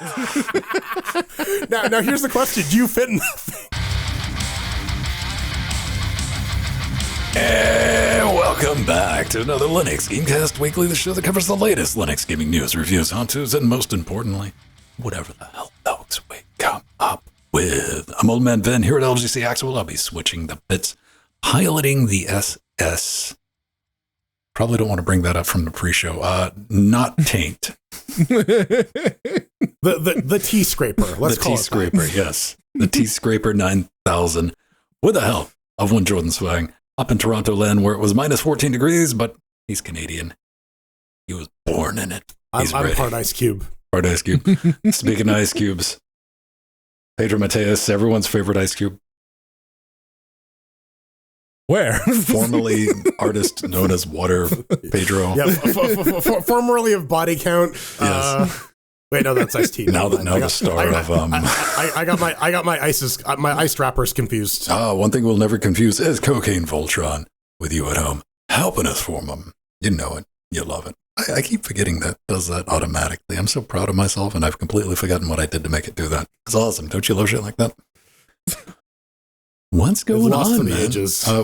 Now here's the question: do you fit in that thing? And welcome back to another Linux Gamecast Weekly, the show that covers the latest Linux gaming news, reviews, how-tos, and most importantly, whatever the hell else we come up with. I'm Old Man Ben here at LGC Axel. I'll be switching the bits, piloting the SS. Probably don't want to bring that up from the pre-show. Not Taint. the T scraper. Let's call it the T scraper. Yes, the T scraper 9000 with the help of one Jordan Swang up in Toronto land where it was minus 14 degrees, but he's Canadian. He was born in it. I'm part Ice Cube. Part Ice Cube. Speaking of ice cubes, Pedro Mateus, everyone's favorite ice cube. Where? Formerly artist known as Water Pedro. Yeah, formerly of Body Count. Yes. Wait, no, that's Ice T. Now the star of I got my ice wrappers confused. One thing we'll never confuse is Cocaine Voltron with you at home, helping us form them. You know it. You love it. I keep forgetting that does that automatically. I'm so proud of myself, and I've completely forgotten what I did to make it do that. It's awesome. Don't you love shit like that? What's going on, man?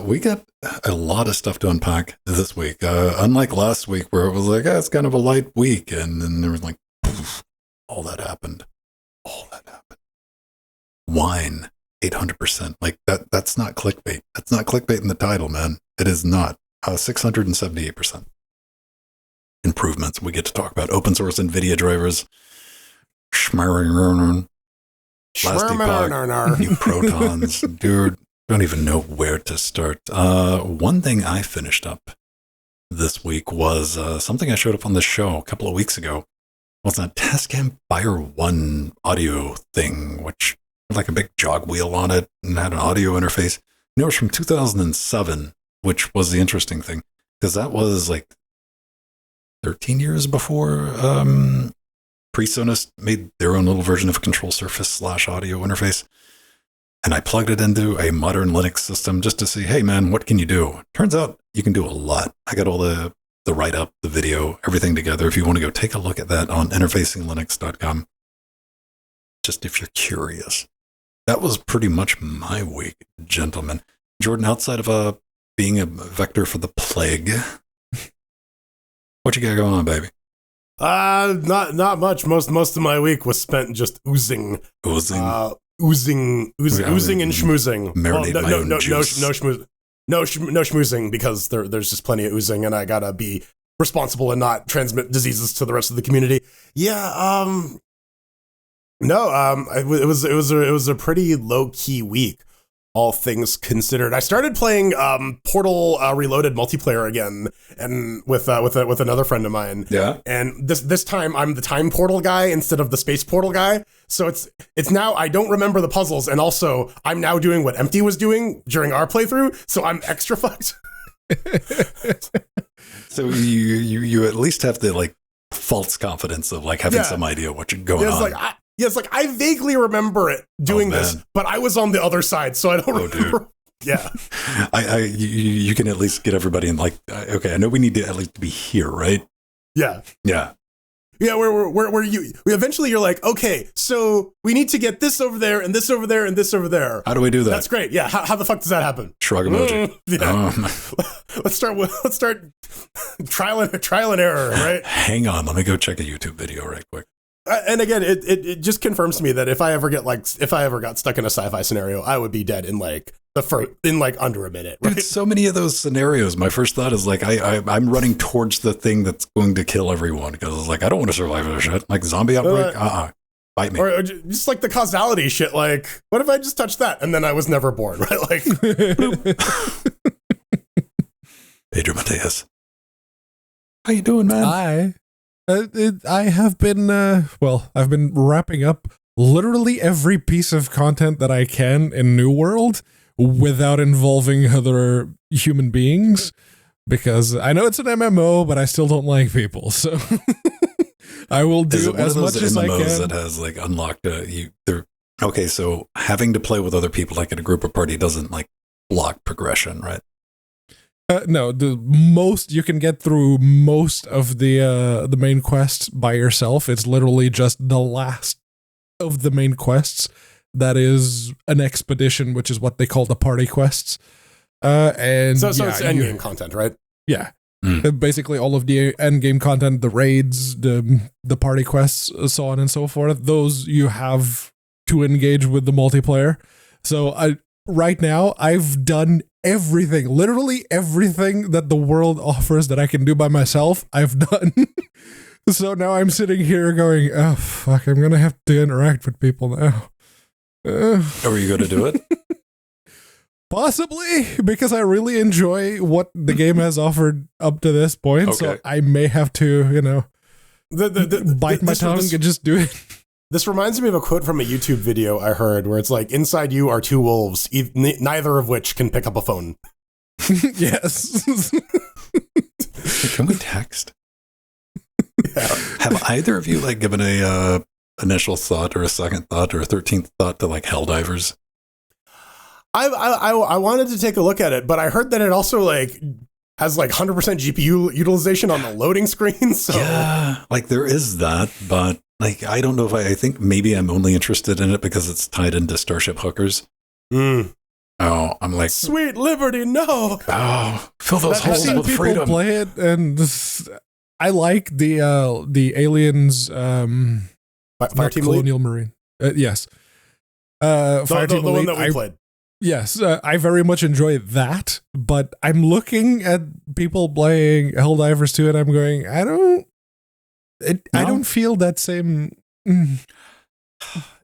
We got a lot of stuff to unpack this week. Unlike last week, where it was like, it's kind of a light week, and then there was like, poof, all that happened. Wine, 800%. Like that's not clickbait. That's not clickbait in the title, man. It is not. 678%. Improvements. We get to talk about open source Nvidia drivers. Schmaragon. New Protons. Dude, don't even know where to start. One thing I finished up this week was something I showed up on the show a couple of weeks ago. Was a Tascam FireOne audio thing, which had like a big jog wheel on it and had an audio interface. You know, it was from 2007, which was the interesting thing, because that was like 13 years before PreSonus made their own little version of control surface / audio interface. And I plugged it into a modern Linux system just to see, hey man, what can you do? Turns out you can do a lot. I got all the write-up, the video, everything together. If you want to go take a look at that on interfacinglinux.com, just if you're curious. That was pretty much my week, gentlemen. Jordan, outside of being a vector for the plague, what you got going on, baby? Not much. Most of my week was spent just oozing and schmoozing. No schmoozing, because there's just plenty of oozing, and I gotta be responsible and not transmit diseases to the rest of the community. Yeah. It was a pretty low key week, all things considered. I started playing Portal Reloaded multiplayer again, and with another friend of mine. Yeah. And this time I'm the time portal guy instead of the space portal guy. So it's now I don't remember the puzzles, and also I'm now doing what Empty was doing during our playthrough, so I'm extra fucked. So you at least have the like false confidence of like having some idea what you're going on. It's like I vaguely remember it doing this, but I was on the other side, so I don't remember. Dude. Yeah. You can at least get everybody in like, okay, I know we need to at least be here, right? Yeah. Yeah. Yeah, where you eventually you're like, okay, so we need to get this over there and this over there and this over there. How do we do that? That's great. Yeah. How the fuck does that happen? Shrug emoji. Let's start trial and error, right? Hang on, let me go check a YouTube video right quick. And again, it just confirms to me that if I ever got stuck in a sci-fi scenario, I would be dead in like under a minute. Right? Dude, so many of those scenarios. My first thought is like I'm running towards the thing that's going to kill everyone, because it's like I don't want to survive this shit. Like zombie outbreak, bite me. Or just like the causality shit. Like, what if I just touched that and then I was never born? Right? Like, Pedro Mateus, how you doing, man? Hi. I have been, I've been wrapping up literally every piece of content that I can in New World without involving other human beings, because I know it's an MMO, but I still don't like people, so I will do as much as I can. That has like unlocked okay, so having to play with other people like in a group or party doesn't like block progression, right? No, you can get through most of the main quest by yourself. It's literally just the last of the main quests that is an expedition, which is what they call the party quests. And so it's endgame content, right? Yeah. Basically all of the endgame content, the raids, the party quests, so on and so forth, those you have to engage with the multiplayer. So right now I've done everything, literally everything that the world offers that I can do by myself, I've done. So now I'm sitting here going, oh fuck, I'm gonna have to interact with people now. Are you going to do it? Possibly, because I really enjoy what the game has offered up to this point. Okay. So I may have to, bite my tongue and just do it. This reminds me of a quote from a YouTube video I heard where it's like, inside you are two wolves, neither of which can pick up a phone. Yes. Can we text? Yeah. Have either of you given a initial thought or a second thought or a 13th thought to Helldivers? I wanted to take a look at it, but I heard that it also has 100% GPU utilization on the loading screen. So yeah, there is that, but I don't know if I think maybe I'm only interested in it because it's tied into Starship Hookers. Oh, I'm like, sweet liberty, no. Oh, fill those holes with freedom. Play it, and I like the aliens. Fire Team Colonial Marine. Yes. Fire Team the one that we played. Yes, I very much enjoy that, but I'm looking at people playing Helldivers 2 and I'm going, I don't feel that same.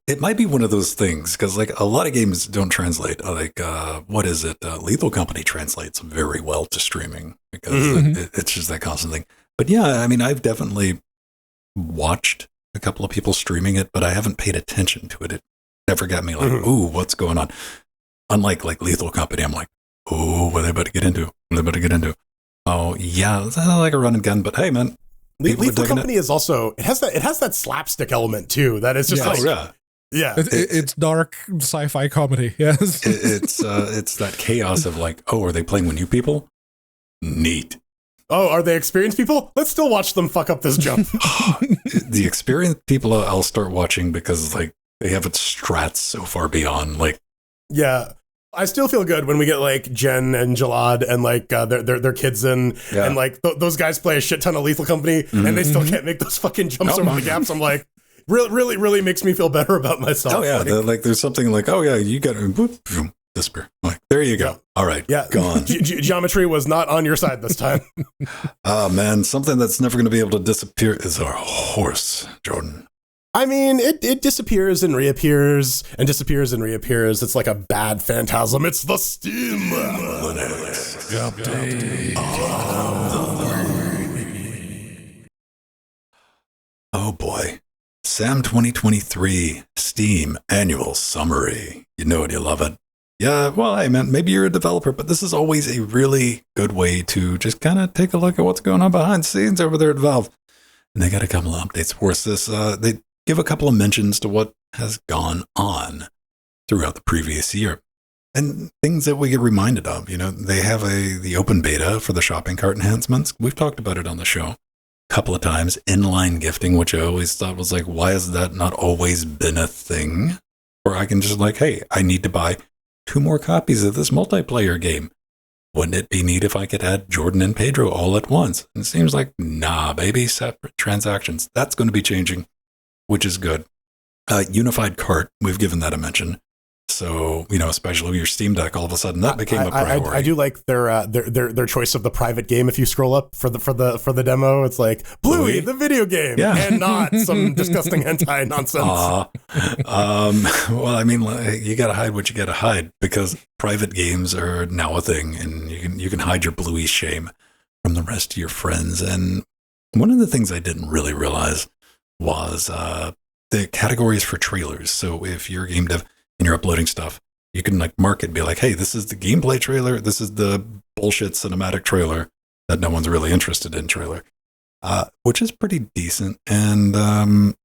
It might be one of those things because a lot of games don't translate. What is it? Lethal Company translates very well to streaming because it's just that constant thing. But yeah, I mean, I've definitely watched a couple of people streaming it, but I haven't paid attention to it. It never got me ooh, what's going on? Unlike Lethal Company, I'm like, oh, what are they about to get into? Oh, yeah, it's like a run and gun, but hey, man. Lethal Company is also, it has that slapstick element too, that is just yeah. It's dark sci-fi comedy, yes. It's that chaos of oh, are they playing with new people? Neat. Oh, are they experienced people? Let's still watch them fuck up this jump. The experienced people I'll start watching because they have its strats so far beyond yeah. I still feel good when we get Jen and Jalad and their kids in and those guys play a shit ton of Lethal Company and they still can't make those fucking jumps over the gaps. I'm like, really makes me feel better about myself. Oh yeah, there's something oh yeah, you got to disappear. There you go. Yeah. All right, gone. Geometry was not on your side this time. Oh man, something that's never going to be able to disappear is our horse, Jordan. I mean, it disappears and reappears and disappears and reappears. It's like a bad phantasm. It's the Steam Linux update. Oh boy. SAM 2023 Steam Annual Summary. You know it, you love it. Yeah, well, hey man, maybe you're a developer, but this is always a really good way to just kind of take a look at what's going on behind the scenes over there at Valve. And they got a couple of updates for us. They give a couple of mentions to what has gone on throughout the previous year and things that we get reminded of. They have the open beta for the shopping cart enhancements. We've talked about it on the show a couple of times. Inline gifting, which I always thought was why has that not always been a thing? Or I can just hey, I need to buy 2 more copies of this multiplayer game. Wouldn't it be neat if I could add Jordan and Pedro all at once? And it seems nah, baby, separate transactions. That's going to be changing, which is good. Unified cart, we've given that a mention. So, especially with your Steam Deck, all of a sudden that became a priority. I do like their choice of the private game. If you scroll up for the demo, it's Bluey, the video game, and not some disgusting hentai nonsense. Well, I mean, you got to hide what you got to hide because private games are now a thing, and you can hide your Bluey shame from the rest of your friends. And one of the things I didn't really realize was the categories for trailers. So if you're a game dev and you're uploading stuff, you can mark it and be hey, this is the gameplay trailer, this is the bullshit cinematic trailer that no one's really interested in trailer, which is pretty decent. And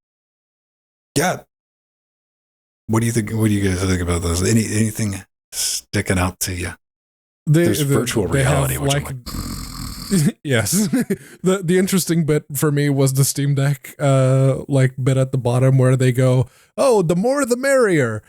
yeah, what do you think? What do you guys think about those? Anything sticking out to you? There's virtual reality, which I'm Yes. The interesting bit for me was the Steam Deck bit at the bottom where they go, oh, the more the merrier.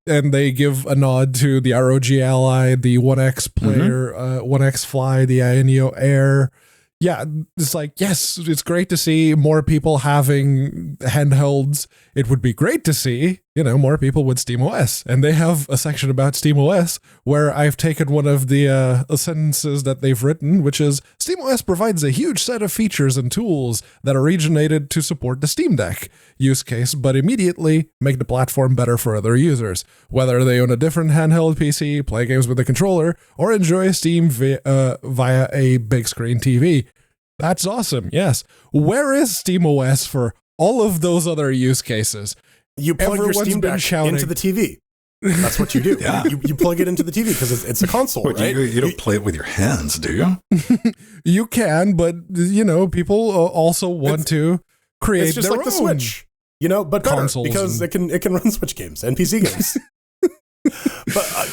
And they give a nod to the ROG Ally, the One X player, One X Fly, the Aeneo Air. Yeah, it's like, yes, it's great to see more people having handhelds. It would be great to see, more people with SteamOS. And they have a section about SteamOS where I've taken one of the sentences that they've written, which is, SteamOS provides a huge set of features and tools that originated to support the Steam Deck use case, but immediately make the platform better for other users, whether they own a different handheld PC, play games with a controller, or enjoy Steam via a big screen TV. That's awesome, yes. Where is SteamOS for all of those other use cases? You plug your Steam Deck into the TV. That's what you do. Yeah. You plug it into the TV because it's a console, right? You don't play it with your hands, do you? You can, but, people also want to create it's just their like own the Switch, but better consoles because it can run Switch games and PC games. But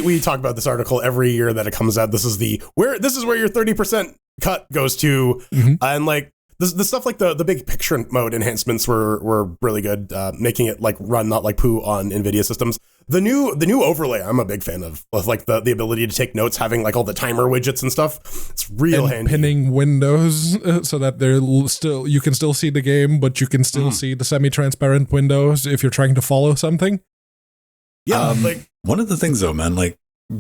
we talk about this article every year that it comes out. This is where your 30% cut goes to, and like the stuff like the big picture mode enhancements were really good, making it like run not like poo on Nvidia systems. The new overlay I'm a big fan of, with like the ability to take notes, having like all the timer widgets and stuff. It's real handy. Pinning windows so that you can still see the game, but you can still see the semi-transparent windows if you're trying to follow something. Yeah, one of the things though, man, like, in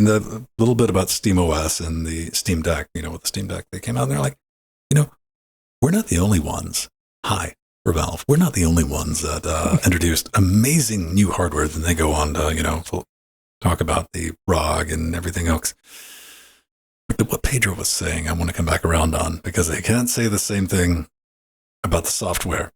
the little bit about SteamOS and the Steam Deck, with the Steam Deck, they came out and they're like, we're not the only ones. For Valve, we're not the only ones that introduced amazing new hardware. Then they go on to, talk about the ROG and everything else. But what Pedro was saying, I want to come back around on, because they can't say the same thing about the software.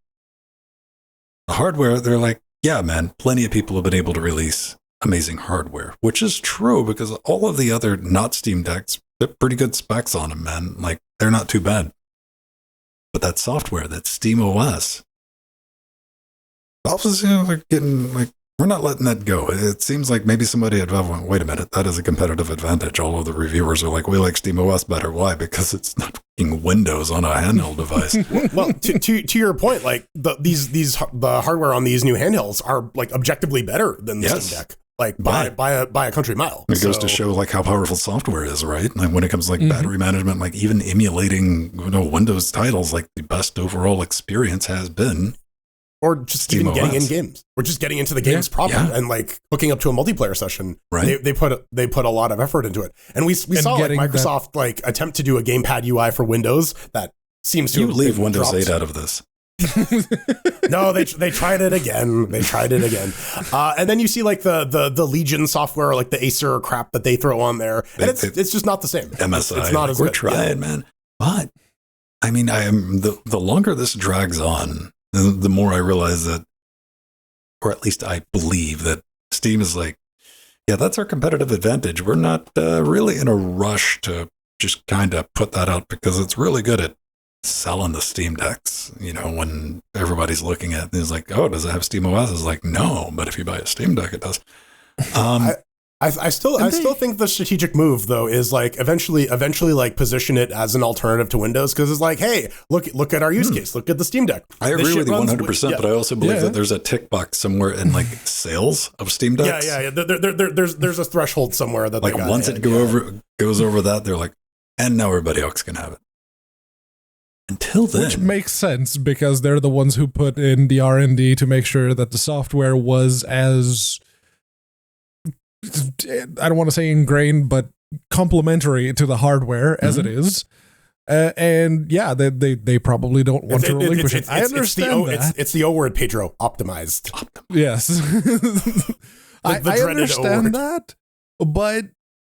The hardware, they're like, yeah, man, plenty of people have been able to release amazing hardware, which is true because all of the other not Steam Decks, they're pretty good specs on them, man. Like, they're not too bad. But that software, that SteamOS, Valve is getting like, we're not letting that go. It seems like maybe somebody at Valve went, wait a minute, that is a competitive advantage. All of the reviewers are like, we like SteamOS better. Why? Because it's not fucking Windows on a handheld device. Well, to your point, like the hardware on these new handhelds are like objectively better than the Steam Deck. Like by a country mile. It goes to show like how powerful software is, right? Like when it comes to like battery management, like even emulating Windows titles, like the best overall experience has been, or just even getting in games, or just getting into the games proper and like hooking up to a multiplayer session. Right. They put a lot of effort into it, and we saw like Microsoft like attempt to do a Gamepad UI for Windows that seems to leave Windows 8 out of this. No, they tried it again. And then you see like the Legion software, like the Acer crap that they throw on there, and it's just not the same. MSI, it's not as we're good. trying, man. But I mean, the longer this drags on, the more I realize that, or at least I believe that Steam is like, yeah, that's our competitive advantage. We're not really in a rush to just kind of put that out because it's really good at selling the Steam Decks, when everybody's looking at it, it's like, oh, does it have SteamOS? It's like, no, but if you buy a Steam Deck, it does. I still think the strategic move though is like eventually like position it as an alternative to Windows, because it's like, hey, look at our use case, look at the Steam Deck. I agree with you 100%, but I also believe that there's a tick box somewhere in like sales of Steam Decks. Yeah. There's a threshold somewhere that like once it goes over that, they're like, and now everybody else can have it. Until then. Which makes sense because they're the ones who put in the R&D to make sure that the software was as, I don't want to say ingrained, but complementary to the hardware as it is. And yeah, they probably don't want to relinquish it. I understand that. It's the O word, Pedro. Optimized. Yes. I understand that, but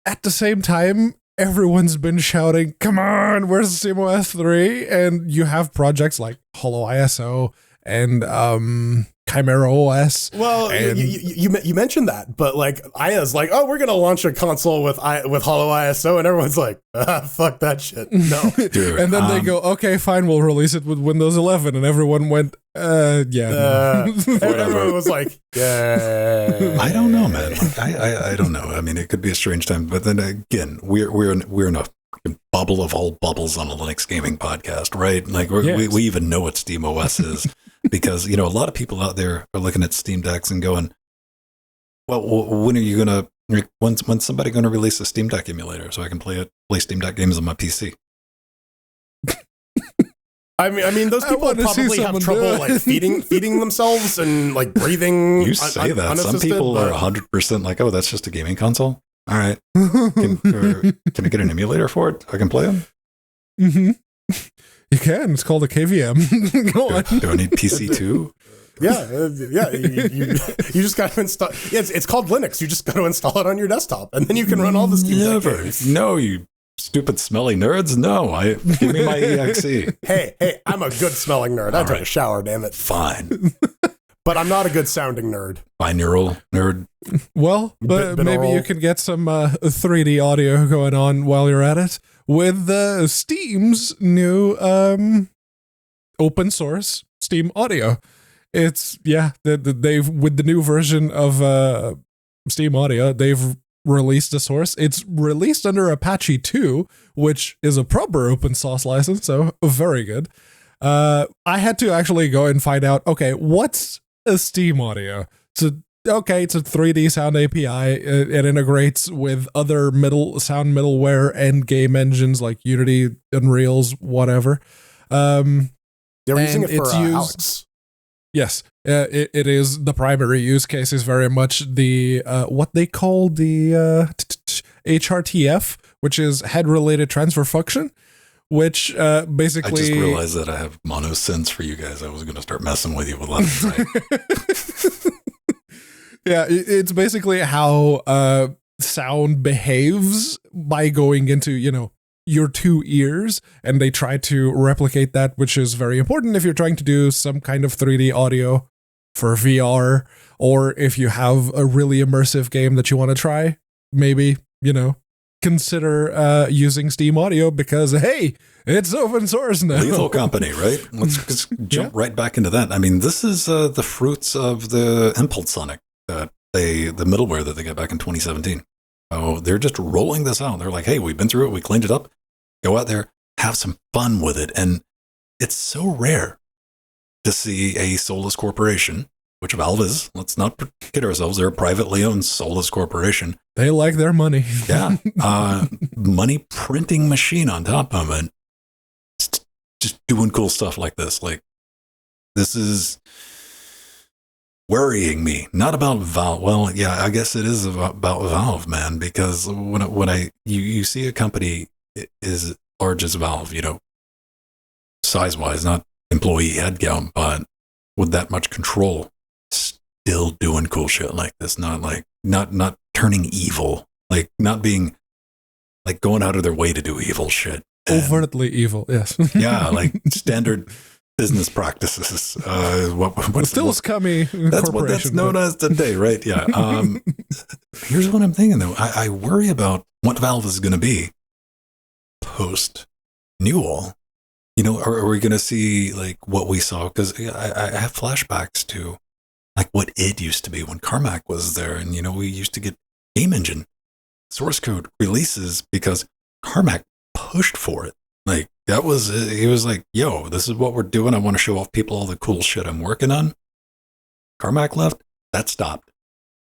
at the same time, everyone's been shouting, come on, where's SteamOS 3? And you have projects like Holo ISO and Chimera OS. Well, you mentioned that, but like Aya's like, oh, we're gonna launch a console with Holo ISO, and everyone's like, fuck that shit, no. Dude, and then they go, okay, fine, we'll release it with Windows 11, and everyone went, Yeah. Everyone was like, yeah. I don't know, man. I don't know. I mean, it could be a strange time, but then again, we're in a bubble of all bubbles on a Linux gaming podcast, right? Like we even know what SteamOS is because a lot of people out there are looking at Steam Decks and going, well, when are you gonna? When's somebody going to release a Steam Deck emulator so I can play Steam Deck games on my PC? I mean, those people probably have trouble like feeding themselves and like breathing. You say that. Some people are 100% like, oh, that's just a gaming console. All right, can I get an emulator for it? I can play them. Mm-hmm. You can. It's called a KVM. Go on. Do I need PC too? Yeah. You just got to install. Yeah, it's called Linux. You just got to install it on your desktop, and then you can run all the Steam Deck games. No, you stupid smelly nerds. No, give me my EXE. Hey, I'm a good smelling nerd. I take a shower. Damn it. Fine. But I'm not a good sounding nerd. Binaural nerd. Well, but maybe you can get some 3D audio going on while you're at it with Steam's new open source Steam Audio. It's they've with the new version of Steam Audio, they've released a source. It's released under Apache 2, which is a proper open source license, so very good. I had to actually go and find out, okay, what's a Steam Audio? It's a 3D sound API. It integrates with other sound middleware and game engines like Unity, Unreal's, whatever. They were using it for Alex. Yes, it is the primary use case is very much the what they call the HRTF, which is head-related transfer function, which basically... I just realized that I have mono-sense for you guys. I was going to start messing with you with that. Yeah, it's basically how sound behaves by going into, your two ears, and they try to replicate that, which is very important if you're trying to do some kind of 3D audio for VR, or if you have a really immersive game that you want to try, maybe, consider using Steam Audio because, hey, it's open source now. Lethal company, right? Let's just jump right back into that. I mean, this is the fruits of the Impulse Sonic, the middleware that they got back in 2017. Oh, they're just rolling this out. They're like, hey, we've been through it. We cleaned it up. Go out there, have some fun with it. And it's so rare to see a soulless corporation, which Valve is. Let's not kid ourselves. They're a privately owned soulless corporation. They like their money. Yeah. Money printing machine on top of it. Just doing cool stuff like this. Like, this is worrying me. Not about Valve. Well, yeah, I guess it is about Valve, man, because when you see a company is large as Valve, size-wise, not employee headcount, but with that much control, still doing cool shit like this, not turning evil, like not being like going out of their way to do evil shit. Overtly evil, yes. Yeah, like standard business practices. What's still scummy. That's what that's known as today, right? Yeah. Here's what I'm thinking though. I worry about what Valve is going to be post Nouveau. Are we going to see like what we saw? Because I have flashbacks to like what id used to be when Carmack was there, and we used to get game engine source code releases because Carmack pushed for it. Like he was like, yo, this is what we're doing. I want to show off people all the cool shit I'm working on. Carmack left, that stopped.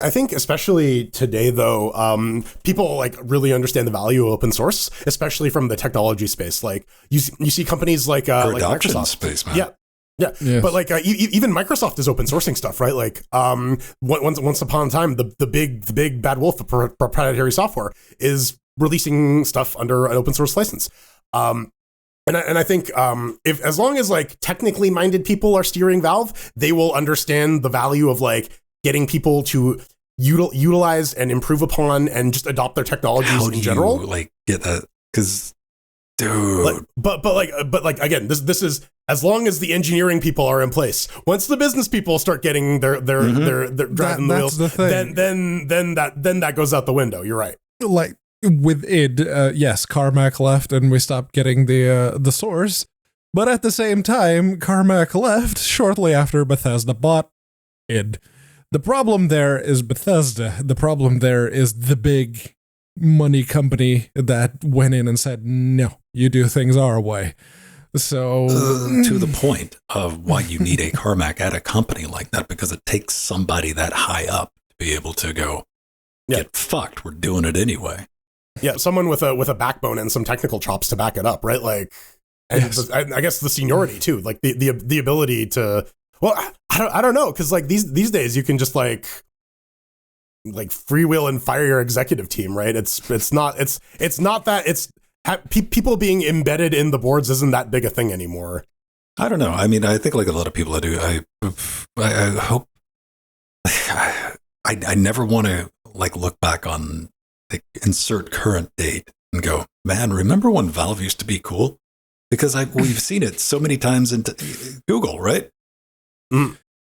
I think especially today, though, people like really understand the value of open source, especially from the technology space. Like you see companies like Microsoft space, man. Yeah. Yes. But like even Microsoft is open sourcing stuff, right? Like once upon a time, the big bad wolf of proprietary software is releasing stuff under an open source license. And I think if as long as like technically minded people are steering Valve, they will understand the value of like getting people to utilize and improve upon and just adopt their technologies in general. Like get that? Because dude, but like again, this is as long as the engineering people are in place. Once the business people start getting their driving the wheels, then that goes out the window. You're right. Like with id, yes, Carmack left and we stopped getting the source. But at the same time, Carmack left shortly after Bethesda bought id. The problem there is Bethesda. The problem there is the big money company that went in and said, no, you do things our way. So to the point of why you need a Carmack at a company like that, because it takes somebody that high up to be able to go, get fucked, we're doing it anyway. Yeah, someone with a backbone and some technical chops to back it up, right? Like, and I guess the seniority too, like the ability to. Well, I don't know, because like these days you can just like freewheel and fire your executive team, right? It's not that people being embedded in the boards isn't that big a thing anymore. I don't know. I mean, I think like a lot of people do. I hope I never want to like look back on like insert current date and go, man, remember when Valve used to be cool? Because we've seen it so many times in Google, right?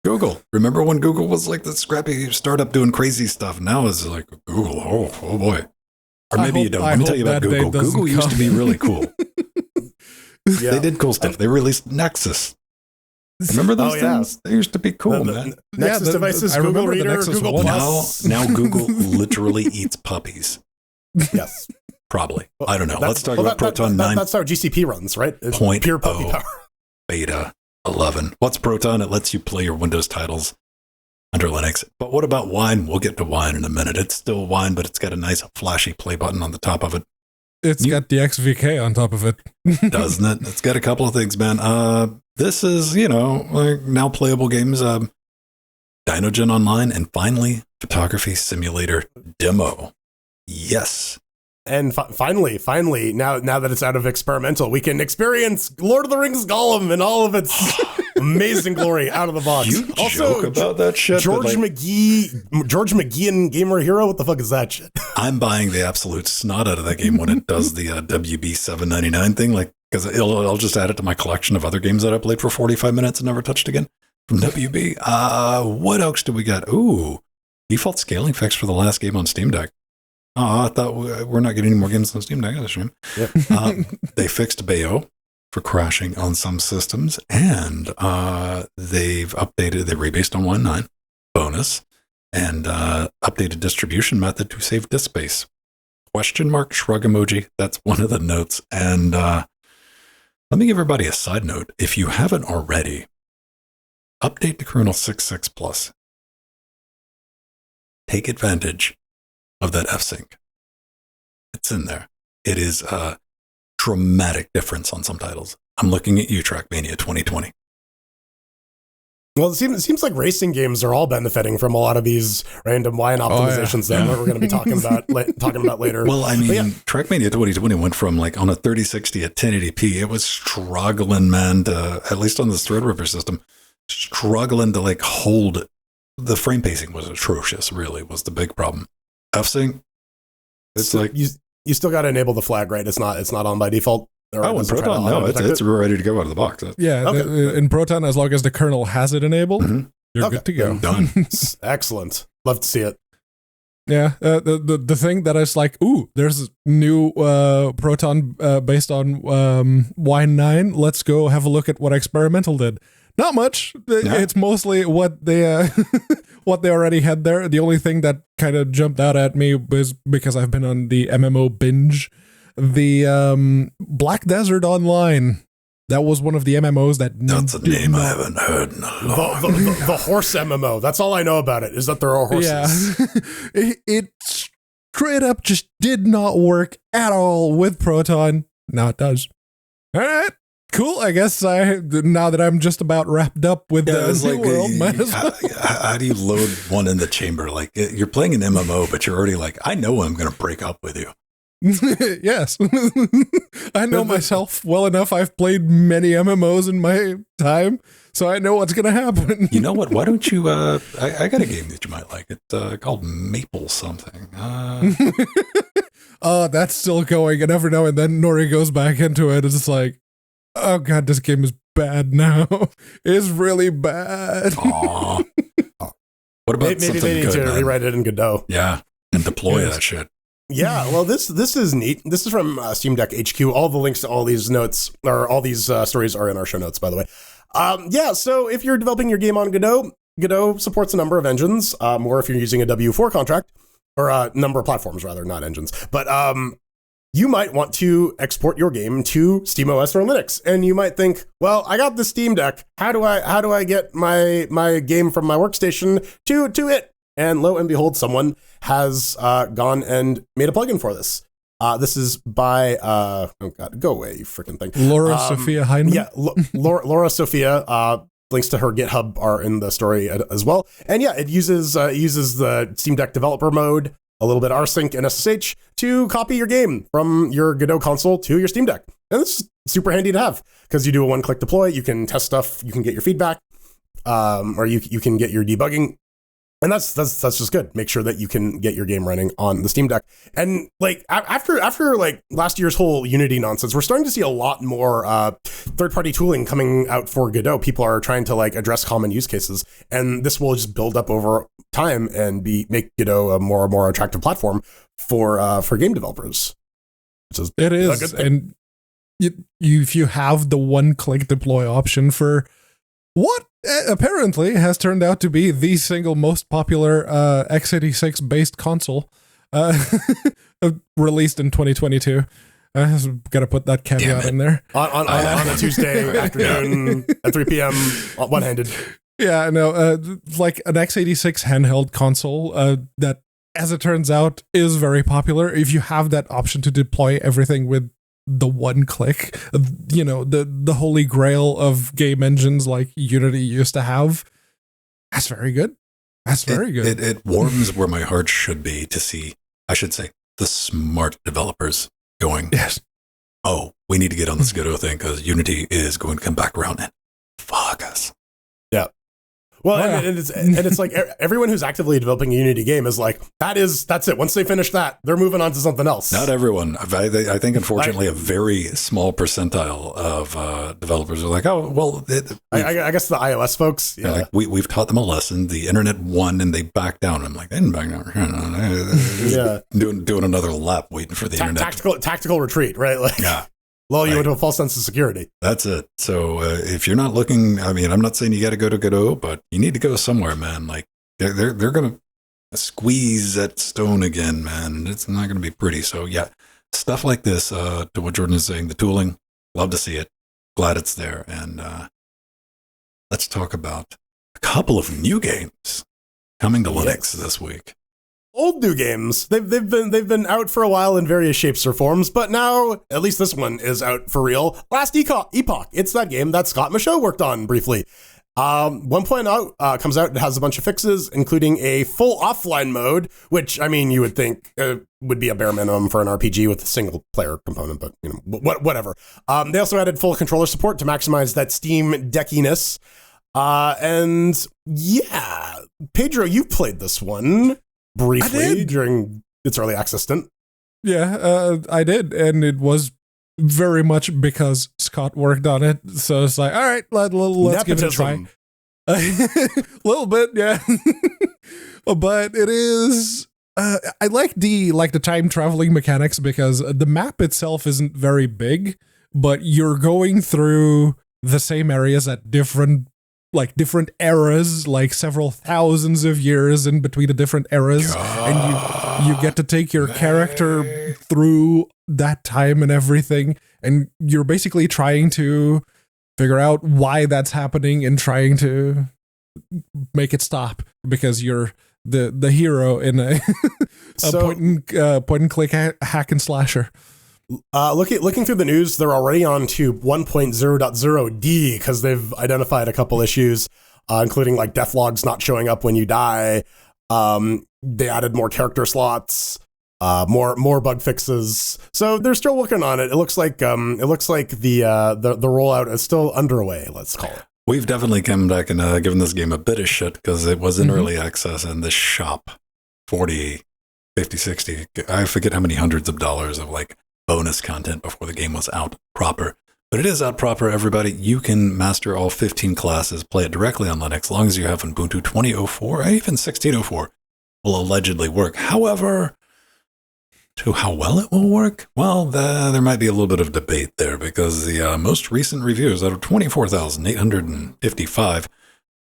Google. Remember when Google was like the scrappy startup doing crazy stuff? Now it's like Google. Oh boy. Or maybe you don't. Let me tell you about Google. Google used to be really cool. They did cool stuff. They released Nexus. Remember those things? They used to be cool, man. Nexus devices, I Google Reader, Google Plus. Now Google literally eats puppies. Yes. Probably. I don't know. Let's talk about Proton 9. That's how GCP runs, right? It's pure puppy power. Beta 11. What's Proton? It lets you play your Windows titles under Linux. But what about Wine? We'll get to Wine in a minute. It's still Wine, but it's got a nice flashy play button on the top of it. It's got the XVK on top of it. Doesn't it? It's got a couple of things, man. This is, like now playable games, Dynogen Online, and finally, Photography Simulator Demo. Yes. And finally, now that it's out of experimental, we can experience Lord of the Rings Gollum in all of its amazing glory out of the box. You joke about that shit. George McGee and Gamer Hero. What the fuck is that shit? I'm buying the absolute snot out of that game when it does the WB $7.99 thing, like because I'll just add it to my collection of other games that I played for 45 minutes and never touched again from WB. What else do we got? Ooh, default scaling fix for the last game on Steam Deck. Oh, I thought we're not getting any more games on Steam Deck. That's a shame. Yep. They fixed Bayo for crashing on some systems, and they've updated, they rebased on 1.9 bonus, and updated distribution method to save disk space. Question mark shrug emoji. That's one of the notes. And let me give everybody a side note. If you haven't already, update to kernel 6.6 plus. Take advantage of that F-Sync. It's in there. It is a dramatic difference on some titles. I'm looking at you, Trackmania 2020. Well, it seems like racing games are all benefiting from a lot of these random wine optimizations that we're going to be talking about later. Well, I mean, Trackmania 2020 went from like on a 3060 at 1080p. It was struggling, man, to, at least on the Threadripper system, struggling to like hold. The frame pacing was atrocious, really, was the big problem. F-Sync, it's so like you still got to enable the flag, right? It's not on by default. In Proton, no, it's ready to go out of the box. Yeah, okay. In Proton, as long as the kernel has it enabled, you're good to go. Done. Excellent. Love to see it. Yeah, the thing that is like, ooh, there's new Proton based on Wine 9. Let's go have a look at what Experimental did. Not much. It's mostly what they what they already had there. The only thing that kind of jumped out at me was because I've been on the MMO binge. The Black Desert Online. That was one of the MMOs that... That's a name I haven't heard in a long time. The horse MMO. That's all I know about it, is that there are horses. Yeah. It straight up just did not work at all with Proton. Now it does. All right. Cool. I guess now that I'm just about wrapped up with the new world, might as well. How do you load one in the chamber? Like, you're playing an MMO, but you're already like, I know I'm going to break up with you. Yes. I know myself well enough. I've played many MMOs in my time, so I know what's going to happen. You know what? Why don't you... I got a game that you might like. It's called Maple something. Oh, that's still going. And every now and then Nori goes back into it. It's like, oh god, this game is bad now. It's really bad. Aww. What about maybe they need to rewrite it in Godot? Yeah, and deploy that shit. Yeah, well, this is neat. This is from Steam Deck HQ. All the links to all these notes, or all these stories are in our show notes, by the way. Yeah, so if you're developing your game on Godot, Godot supports a number of engines, or if you're using a W4 contract, or a number of platforms, rather, not engines. But you might want to export your game to SteamOS or Linux, and you might think, well, I got the Steam Deck. How do I get my game from my workstation to it? And lo and behold, someone has gone and made a plugin for this. This is by, oh God, go away, you freaking thing. Laura Sophia Heinemann? Yeah, Laura Sophia. Links to her GitHub are in the story as well. And yeah, it uses the Steam Deck developer mode, a little bit of rsync and SSH to copy your game from your Godot console to your Steam Deck. And it's super handy to have because you do a one-click deploy, you can test stuff, you can get your feedback, or you can get your debugging. And that's just good. Make sure that you can get your game running on the Steam Deck. And like after like last year's whole Unity nonsense, we're starting to see a lot more third-party tooling coming out for Godot. People are trying to like address common use cases, and this will just build up over time and make Godot a more and more attractive platform for game developers. It is, and if you have the one-click deploy option for what apparently has turned out to be the single most popular x86 based console released in 2022. I've got to put that caveat in there. On a Tuesday afternoon at 3 p.m. one-handed. Yeah, no, like an x86 handheld console that, as it turns out, is very popular. If you have that option to deploy everything with the one click, you know, the holy grail of game engines like Unity used to have. That's very good. That's very good. It warms where my heart should be to see, I should say, the smart developers going, yes, oh, we need to get on this Godot thing because Unity is going to come back around and fuck us. Yeah. Well, and it's like everyone who's actively developing a Unity game is like, that's it. Once they finish that, they're moving on to something else. Not everyone. I think, unfortunately, a very small percentile of developers are like, oh, well. I guess the iOS folks. Yeah. Like, we've taught them a lesson. The internet won and they backed down. I'm like, they didn't back down. Yeah. Doing another lap waiting for the internet. Tactical retreat, right? Like, yeah. Lull you into a false sense of security. That's it. So if you're not looking, I mean, I'm not saying you got to go to Godot, but you need to go somewhere, man. Like they're going to squeeze that stone again, man. It's not going to be pretty. So yeah, stuff like this, to what Jordan is saying, the tooling, love to see it. Glad it's there. And let's talk about a couple of new games coming to Linux this week. Old new games. They've been out for a while in various shapes or forms, but now at least this one is out for real. Last Epoch. It's that game that Scott Michaud worked on briefly. 1.0 comes out. It has a bunch of fixes, including a full offline mode, which I mean you would think would be a bare minimum for an RPG with a single player component, but you know whatever. They also added full controller support to maximize that Steam Deckiness. And yeah, Pedro, you played this one briefly during its early access stint. Yeah, I did, and it was very much because Scott worked on it. So it's like, all right, let's give it a try. A little bit, yeah. But it is. I like the time traveling mechanics because the map itself isn't very big, but you're going through the same areas at different eras, like several thousands of years in between the different eras, and you get to take your character through that time and everything, and you're basically trying to figure out why that's happening and trying to make it stop because you're the hero in a point and click hack and slasher. Looking through the news, they're already on to 1.0.0D because they've identified a couple issues, including like death logs not showing up when you die. They added more character slots, more bug fixes. So they're still working on it. It looks like the rollout is still underway. Let's call it. We've definitely come back and given this game a bit of shit because it was in early access and the shop 40, 50, 60. I forget how many hundreds of dollars of like bonus content before the game was out proper. But it is out proper, everybody. You can master all 15 classes, play it directly on Linux, as long as you have Ubuntu 20.04, even 16.04 will allegedly work. However, to how well it will work, well, there might be a little bit of debate there, because the most recent reviews out of 24,855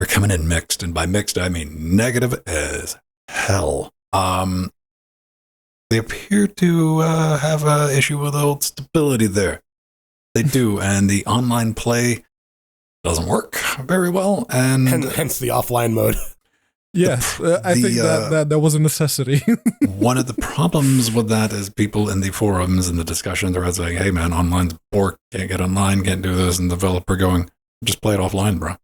are coming in mixed, and by mixed I mean negative as hell. They appear to have an issue with old stability there. They do, and the online play doesn't work very well, and hence the offline mode. Yes, I think that was a necessity. One of the problems with that is people in the forums and the discussion, they're saying, hey man, online's bork, can't get online, can't do this, and the developer going, just play it offline, bro.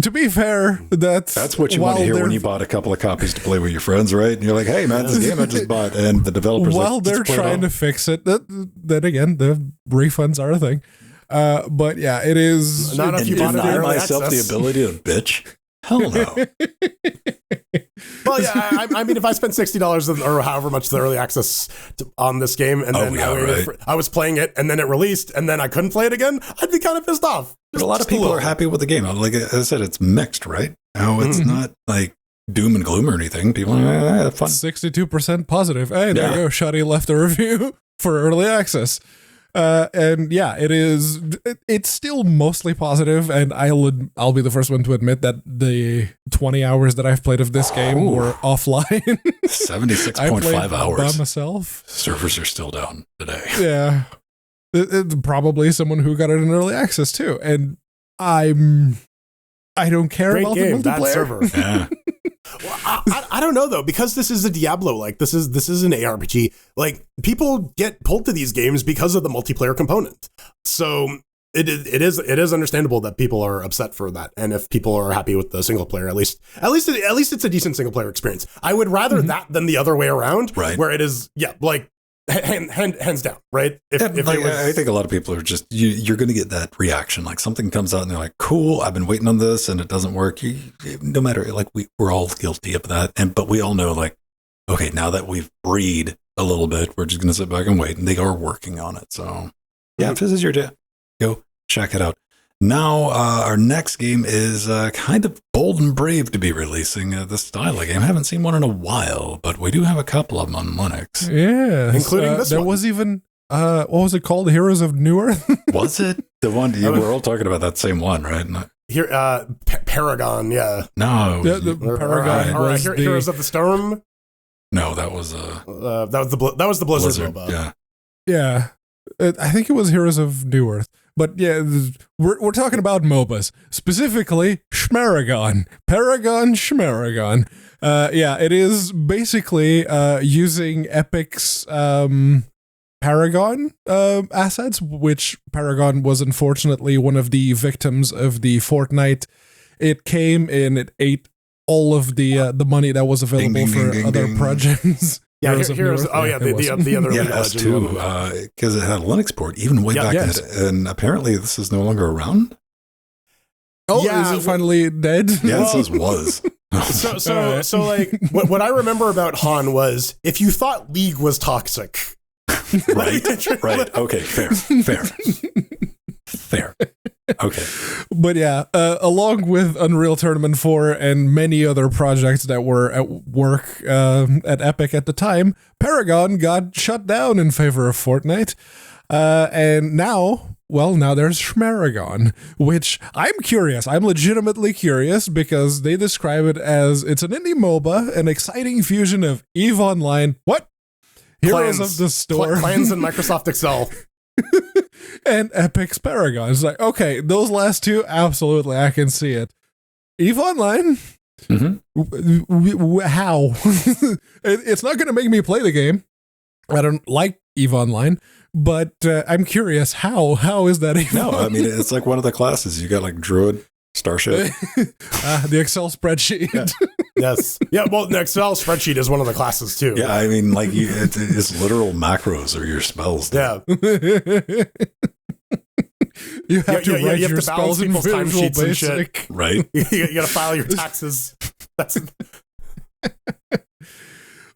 To be fair, that's what you want to hear when you bought a couple of copies to play with your friends, right? And you're like, hey man, this game I just bought, and the developer's while like, they're trying to fix it, then again, the refunds are a thing. But yeah, it is. Not if you bought myself the ability to bitch. Hell no. Well, yeah, I mean, if I spent $60 or however much the early access on this game, and then I was playing it, and then it released, and then I couldn't play it again, I'd be kind of pissed off. But a lot of people are happy with the game. Like I said, it's mixed, right? Now it's not like doom and gloom or anything. People are fun. 62% positive. Hey, there you go. Shotty left a review for early access. And yeah, it's still mostly positive, and I'll be the first one to admit that the 20 hours that I've played of this game were offline. 76.5 hours by myself. Servers are still down today. Yeah. It's probably someone who got it in early access too, and I don't care about the multiplayer. That server. Yeah. Well, I don't know though, because this is a Diablo, like this is an ARPG. Like people get pulled to these games because of the multiplayer component. So it is understandable that people are upset for that. And if people are happy with the single player, at least it's a decent single player experience. I would rather that than the other way around, right? Where it is, like hands down, right? I think a lot of people are just you're going to get that reaction, like something comes out and they're like, cool, I've been waiting on this and it doesn't work. No matter, like we're all guilty of that, but we all know, like, okay, now that we've breathed a little bit, we're just going to sit back and wait, and they are working on it. So yeah, if this is your day, go check it out. Now, our next game is kind of bold and brave to be releasing this style of game. I haven't seen one in a while, but we do have a couple of them on Linux. Yeah, including this one. There was even, what was it called? Heroes of New Earth? Was it? The one, we're all talking about that same one, right? Here, Paragon, yeah. No. The Paragon. Heroes of the Storm? No, that was... that was the Blizzard MOBA. Yeah. Yeah. I think it was Heroes of New Earth. But yeah, we're talking about MOBAs, specifically Schmaragon, Paragon Schmaragon. Yeah, it is basically using Epoch's Paragon assets, which Paragon was unfortunately one of the victims of the Fortnite. It came in, it ate all of the money that was available for other projects. Yeah, Heroes the other yeah, S2, because it had a Linux port even way back then, and apparently this is no longer around. Oh, is it finally dead? Yeah, it says was. So like what I remember about Han was, if you thought League was toxic, right, okay, fair. Okay. But yeah, along with Unreal Tournament 4 and many other projects that were at work at Epic at the time, Paragon got shut down in favor of Fortnite. And now there's Schmaragon, which I'm curious. I'm legitimately curious because they describe it as it's an indie MOBA, an exciting fusion of EVE Online. What? Heroes of the Storm. Plans in Microsoft Excel. And Epic's Paragon. It's like, okay, those last two, absolutely, I can see it. EVE Online? How? It's not going to make me play the game. I don't like EVE Online, but I'm curious, how is that even? No, I mean, it's like one of the classes. You got like Druid, Starship. The Excel spreadsheet. Yeah. Yes. Yeah, well, the Excel spreadsheet is one of the classes too. Yeah, I mean, like it's literal macros or your spells. Yeah. You have to write your spells in Visual Basic. Right. You got to file your taxes. That's.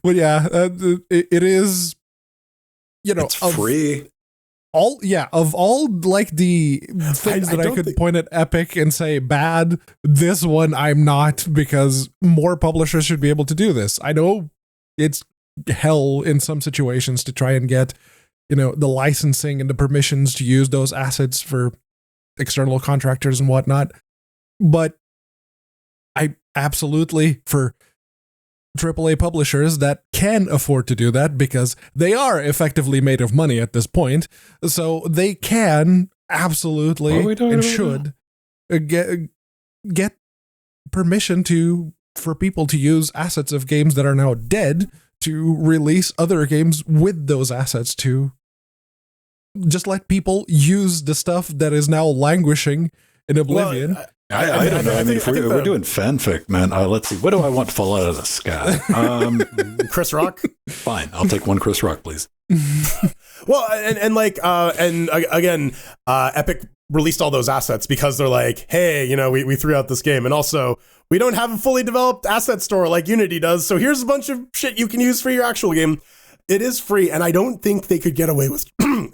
But yeah, it is, it's free. Of all like the things that I could point at Epic and say bad, this one I'm not, because more publishers should be able to do this. I know it's hell in some situations to try and get, the licensing and the permissions to use those assets for external contractors and whatnot. But I absolutely, for AAA publishers that can afford to do that, because they are effectively made of money at this point, so they can absolutely and should get permission for people to use assets of games that are now dead to release other games with those assets, to just let people use the stuff that is now languishing in oblivion. Well, I don't know. I mean, if we're doing fanfic, man, let's see. What do I want to fall out of the sky? Chris Rock? Fine. I'll take one Chris Rock, please. Well, and again, Epic released all those assets because they're like, hey, we threw out this game. And also, we don't have a fully developed asset store like Unity does. So here's a bunch of shit you can use for your actual game. It is free, and I don't think they could get away with.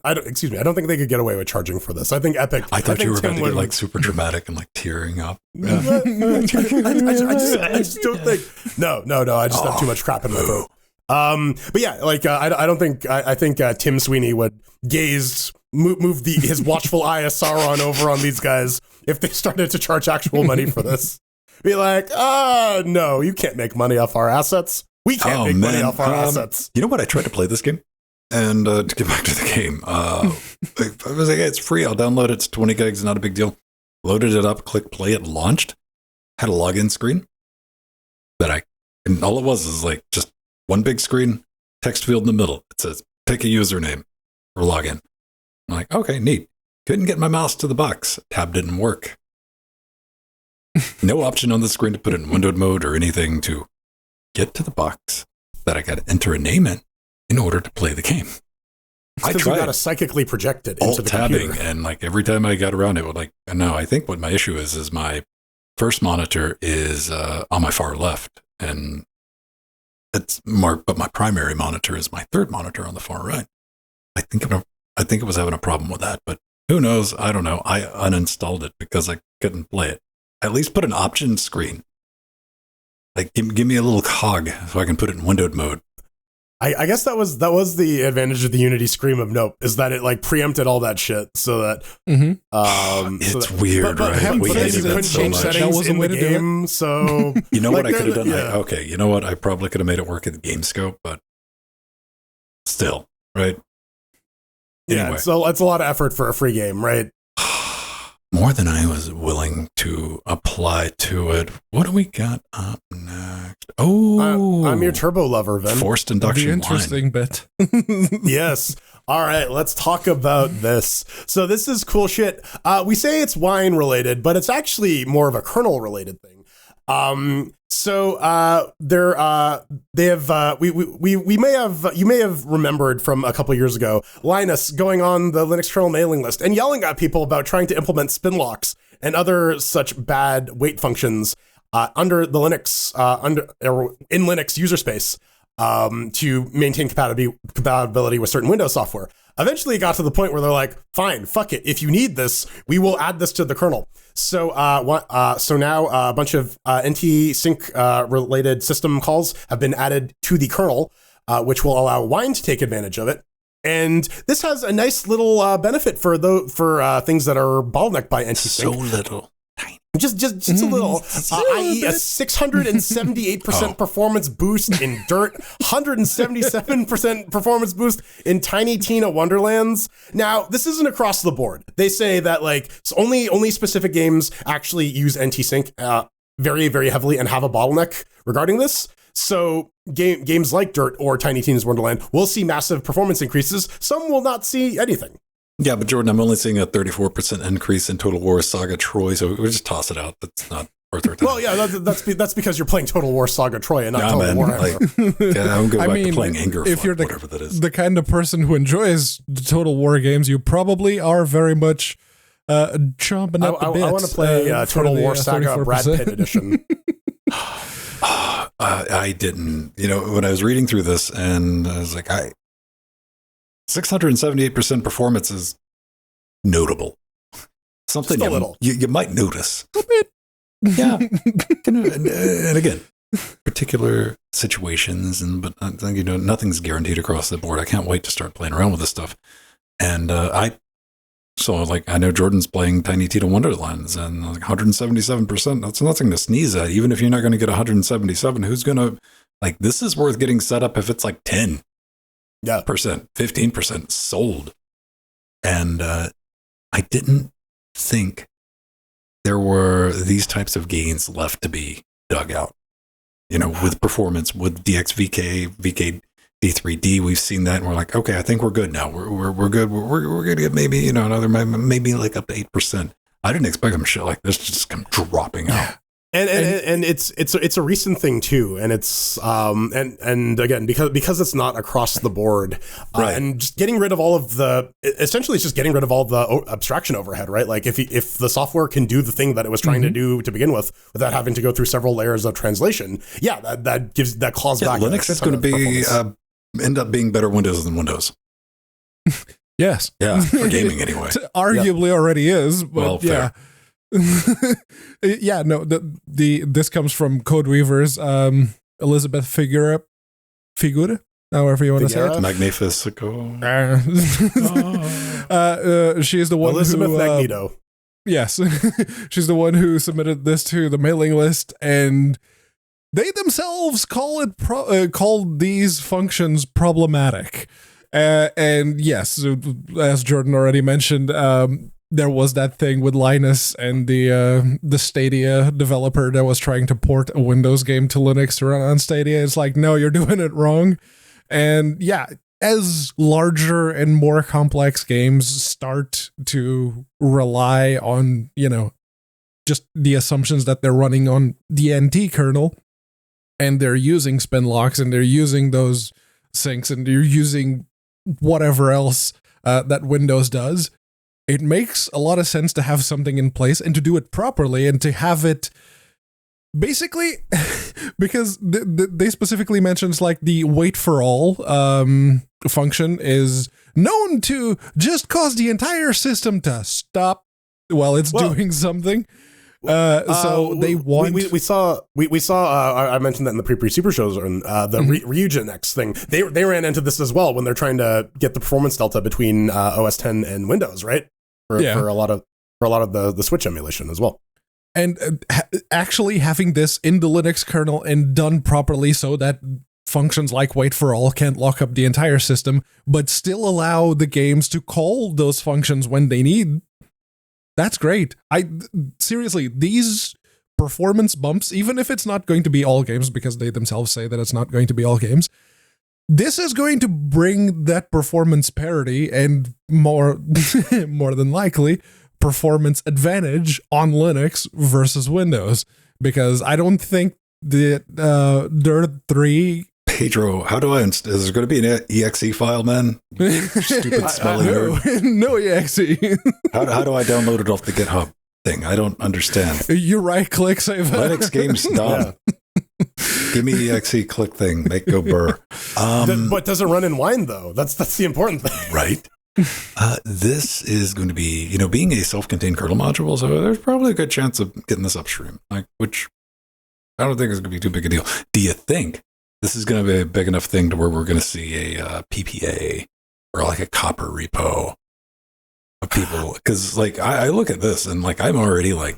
I don't think they could get away with charging for this. I think Epic. I thought you were about to get like super dramatic and like tearing up. Yeah. I just don't think. No. I just have too much crap in my throat. But yeah, like I don't think. I think Tim Sweeney would move his watchful eye of Sauron over on these guys if they started to charge actual money for this. Be like, no, you can't make money off our assets. We can't make money off our assets. You know what? I tried to play this game, and to get back to the game, I was like, hey, it's free. I'll download it. It's 20 gigs, not a big deal. Loaded it up, click play, it launched. Had a login screen and all it was is like just one big screen, text field in the middle. It says, pick a username or login. I'm like, okay, neat. Couldn't get my mouse to the box. Tab didn't work. No option on the screen to put it in windowed mode or anything to get to the box that I got to enter a name in order to play the game. I tried. You got to psychically project it into the computer. Alt-tabbing, and like every time I got around it, would like, no, I think what my issue is my first monitor is on my far left, and but my primary monitor is my third monitor on the far right. I think it was having a problem with that, but who knows? I don't know. I uninstalled it because I couldn't play it. At least put an option screen. Like, give me a little cog so I can put it in windowed mode. I guess that was the advantage of the Unity Scream of Nope, is that it like preempted all that shit so that it's weird, right? We couldn't change settings in the game, so you know what I could have done? Yeah. You know what? I probably could have made it work at the game scope, but still, right? Yeah, anyway. So it's a lot of effort for a free game, right? More than I was willing to apply to it. What do we got up next? Oh, I'm your turbo lover, Vin. Forced induction. The interesting bit. Yes. All right, let's talk about this. So this is cool shit. We say it's wine related, but it's actually more of a kernel related thing. You may have remembered from a couple years ago, Linus going on the Linux kernel mailing list and yelling at people about trying to implement spin locks and other such bad wait functions under the Linux in Linux user space to maintain compatibility with certain Windows software. Eventually it got to the point where they're like, fine, fuck it. If you need this, we will add this to the kernel. So now a bunch of NT-sync related system calls have been added to the kernel, which will allow Wine to take advantage of it. And this has a nice little benefit for things that are bottlenecked by NT-sync. So little. Just a little, i.e. a 678% performance boost in Dirt, 177% performance boost in Tiny Tina Wonderlands. Now, this isn't across the board. They say that like only specific games actually use NT-sync very, very heavily and have a bottleneck regarding this. So games like Dirt or Tiny Tina's Wonderland will see massive performance increases. Some will not see anything. Yeah, but Jordan, I'm only seeing a 34% increase in Total War Saga Troy, so we'll just toss it out. That's not worth our time. Well, yeah, that's because you're playing Total War Saga Troy and not Total War. I'm going back to playing Anger. If you're whatever that is, the kind of person who enjoys the Total War games, you probably are very much chomping at the bit. I want to play Total War Saga 30%. Brad Pitt edition. I didn't. When I was reading through this, and I was like, 678% performance is notable. Something you might notice. A bit. Yeah. And again, particular situations, but nothing's guaranteed across the board. I can't wait to start playing around with this stuff. And I know Jordan's playing Tiny Tita Wonderlands, and 177%. That's nothing to sneeze at. Even if you're not going to get 177, who's going to this is worth getting set up if it's 10%, 15% sold. And I didn't think there were these types of gains left to be dug out. With performance, with DXVK, VKD3D, we've seen that, and we're like, okay, I think we're good now. We're good. We're going to get maybe another maybe up to 8%. I didn't expect them shit like this to just come dropping out. And it's a recent thing too, and it's and again because it's not across the board, right. And just getting rid of all of essentially it's just getting rid of all the abstraction overhead, right? Like if the software can do the thing that it was trying to do to begin with without having to go through several layers of translation, that claws back. Linux is going to be end up being better Windows than Windows. Yes, yeah, for gaming anyway. Arguably already is, but well, yeah. Yeah, no, this comes from CodeWeavers, Elizabeth Figura, however you want to say it. Magnifico. She is the one Elizabeth who, Magneto. Yes, she's the one who submitted this to the mailing list, and they themselves called these functions problematic. And yes, as Jordan already mentioned, there was that thing with Linus and the Stadia developer that was trying to port a Windows game to Linux to run on Stadia. It's like, no, you're doing it wrong. And yeah, as larger and more complex games start to rely on, just the assumptions that they're running on the NT kernel, and they're using spin locks, and they're using those syncs, and they're using whatever else that Windows does, it makes a lot of sense to have something in place and to do it properly and to have it basically because they specifically mentions the wait for all function is known to just cause the entire system to stop while it's doing something. So they want. We saw. I mentioned that in the pre super shows and the Ryugen thing. They ran into this as well when they're trying to get the performance delta between OS 10 and Windows, right? For a lot of the Switch emulation as well. And actually having this in the Linux kernel and done properly so that functions like wait for all can't lock up the entire system, but still allow the games to call those functions when they need. That's great. Seriously, these performance bumps, even if it's not going to be all games, because they themselves say that it's not going to be all games, this is going to bring that performance parity and more than likely performance advantage on Linux versus Windows, because I don't think that Dirt 3. Pedro, how do is there going to be an exe file, man? Stupid smelly nerd. No exe. How do I download it off the GitHub thing? I don't understand. You right click, save Linux games done. Give me the exe click thing, make go burr. But does it run in wine though? That's the important thing, right? This is going to be, being a self-contained kernel module, so there's probably a good chance of getting this upstream, which I don't think is going to be too big a deal. Do you think this is going to be a big enough thing to where we're going to see a PPA or a copper repo of people? Because I look at this and I'm already as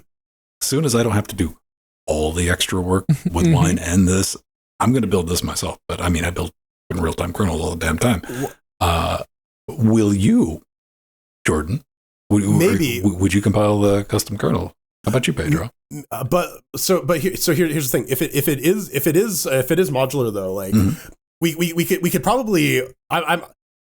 soon as I don't have to do all the extra work with Wine and this, I'm going to build this myself. But I build in real-time kernels all the damn time. Will you, Jordan? Maybe. Would you compile the custom kernel? How about you, Pedro? Here's the thing. If it is modular though, we could probably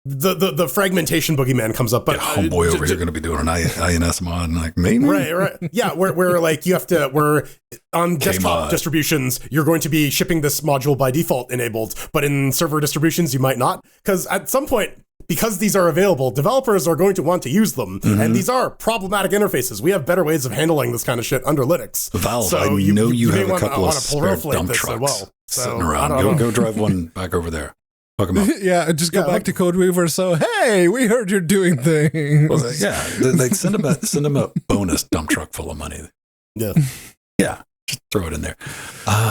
the fragmentation boogeyman comes up, but homeboy over here going to be doing an INS mod and maybe right yeah where you have to where on desktop distributions you're going to be shipping this module by default enabled, but in server distributions you might not, because at some point, because these are available, developers are going to want to use them, and these are problematic interfaces. We have better ways of handling this kind of shit under Linux. Valve, so you have a couple of spare dump trucks sitting around. Go drive one back over there. Hook them up. Yeah, just go back to CodeWeavers. So, hey, we heard you're doing things. Well, send them a bonus dump truck full of money. Yeah. Yeah. Just throw it in there.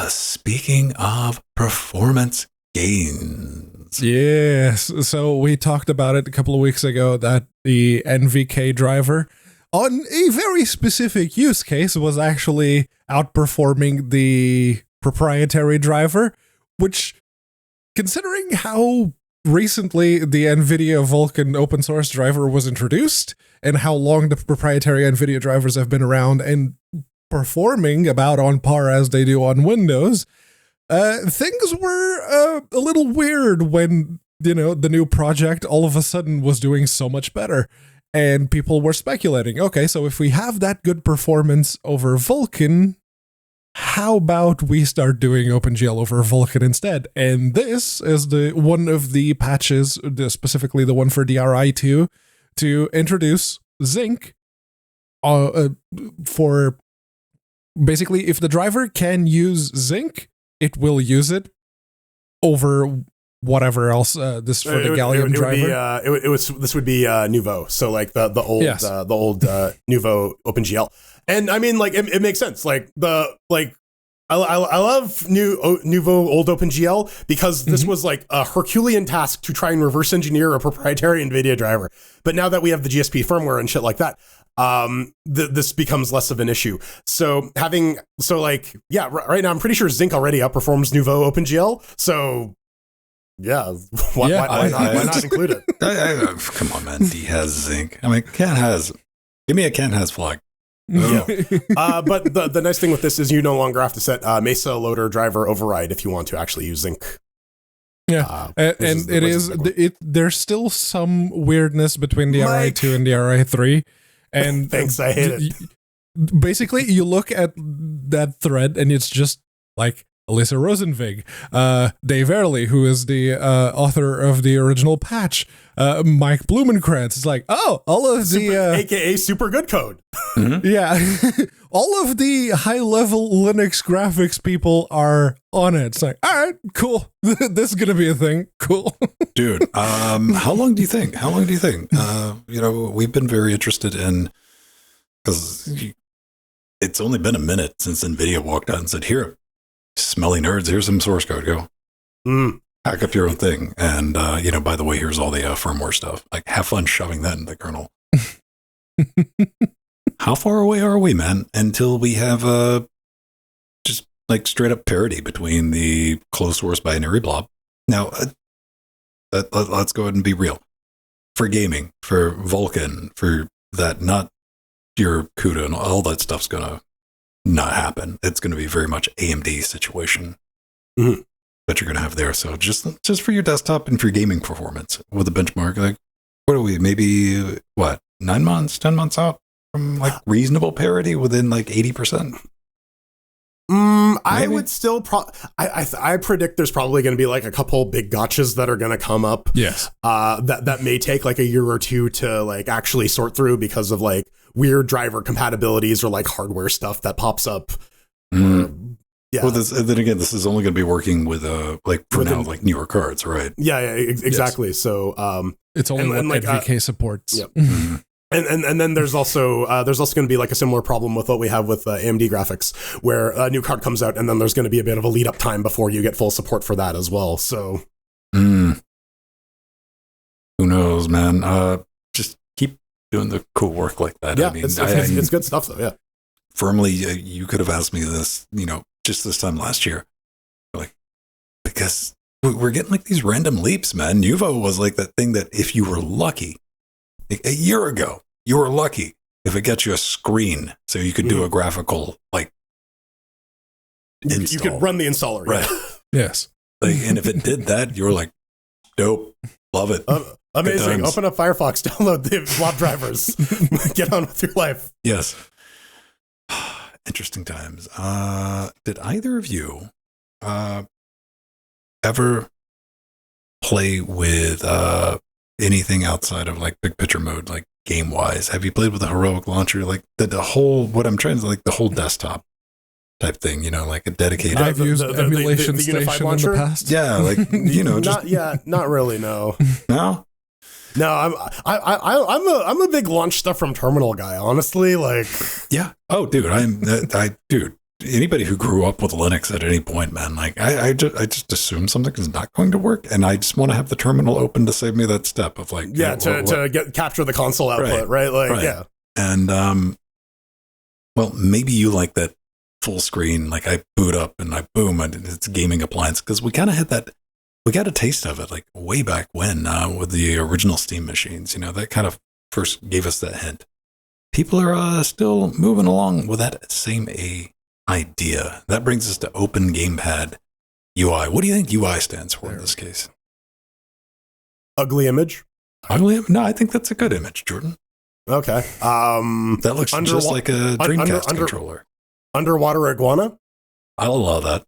Speaking of performance gains. Yes. So we talked about it a couple of weeks ago that the NVK driver on a very specific use case was actually outperforming the proprietary driver, which, considering how recently the Nvidia Vulkan open source driver was introduced and how long the proprietary Nvidia drivers have been around and performing about on par as they do on Windows, things were a little weird when, the new project all of a sudden was doing so much better. And people were speculating, okay, so if we have that good performance over Vulkan, how about we start doing OpenGL over Vulkan instead? And this is one of the patches, specifically the one for DRI2, to introduce Zink for basically, if the driver can use Zink, it will use it over whatever else. This for the Gallium driver. This would be Nouveau. So like the old Nouveau OpenGL. And I mean, like it makes sense. Like I love Nouveau old OpenGL because this was like a Herculean task to try and reverse engineer a proprietary NVIDIA driver. But now that we have the GSP firmware and shit like that, this becomes less of an issue. So right now I'm pretty sure Zink already outperforms Nouveau OpenGL. So yeah, why not include it? Come on, man. D has Zink. I mean, give me a Ken has flag. Yeah. But the nice thing with this is you no longer have to set Mesa loader driver override if you want to actually use Zink. Yeah, and there's still some weirdness between DRI2 and DRI3. And thanks, I hate it. Basically, you look at that thread and it's just like Alyssa Rosenvig, Dave Early, who is the author of the original patch, Mike Blumenkrantz. It's like, all of AKA super good code. Mm-hmm. Yeah. All of the high-level Linux graphics people are on it. It's like, all right, cool. This is going to be a thing. Cool. Dude, how long do you think? We've been very interested in, because it's only been a minute since NVIDIA walked out and said, here, smelly nerds, here's some source code, go. Hack up your own thing. And, by the way, here's all the firmware stuff. Like, have fun shoving that in the kernel. How far away are we, man, until we have just like straight up parity between the closed source binary blob? Now, let's go ahead and be real. For gaming, for Vulkan, for that, not your CUDA and all that stuff's going to not happen. It's going to be very much AMD situation that you're going to have there. So just for your desktop and for your gaming performance with a benchmark, like, what are we, maybe, 9 months, 10 months out from like reasonable parity within like 80%? I would still I predict there's probably going to be like a couple big gotchas that are going to come up. Yes. That may take like a year or two to like actually sort through because of like weird driver compatibilities or like hardware stuff that pops up. Yeah. Well, then again, this is only going to be working with like newer cards, right? Yeah, exactly. Yes. So it's only what NVK supports. Yep. And then there's also going to be like a similar problem with what we have with AMD graphics, where a new card comes out and then there's going to be a bit of a lead up time before you get full support for that as well. So who knows, man? Just keep doing the cool work like that. Yeah, I mean, it's good stuff though. Yeah. Firmly, you could have asked me this, just this time last year, like, because we're getting like these random leaps, man. Nouveau was like that thing that if you were lucky, a year ago, you were lucky if it gets you a screen so you could do a graphical like install. You could run the installer, right? Yes. Like, and if it did that, you were like, dope, love it, amazing. Open up Firefox, download the blob drivers, get on with your life. Yes. Interesting times. Did either of you ever play with anything outside of like big picture mode, like game wise? Have you played with the heroic launcher, like the whole, what I'm trying to, like the whole desktop type thing, like a dedicated? I've used emulation station in the past. Yeah, like just not really. No. No, I'm a big launch stuff from terminal guy, honestly. Like, yeah. Oh, dude, anybody who grew up with Linux at any point, man, like I just assume something is not going to work, and I just want to have the terminal open to save me that step of like, to capture the console output, right? Like, yeah. And well, maybe you like that full screen, like I boot up and it's a gaming appliance, because we kind of had that. We got a taste of it like way back when with the original Steam machines. That kind of first gave us that hint. People are still moving along with that same idea. That brings us to Open Gamepad UI. What do you think UI stands for in this case? Ugly image? Ugly? No, I think that's a good image, Jordan. Okay. That looks just like a Dreamcast controller. Underwater iguana? I'll allow that.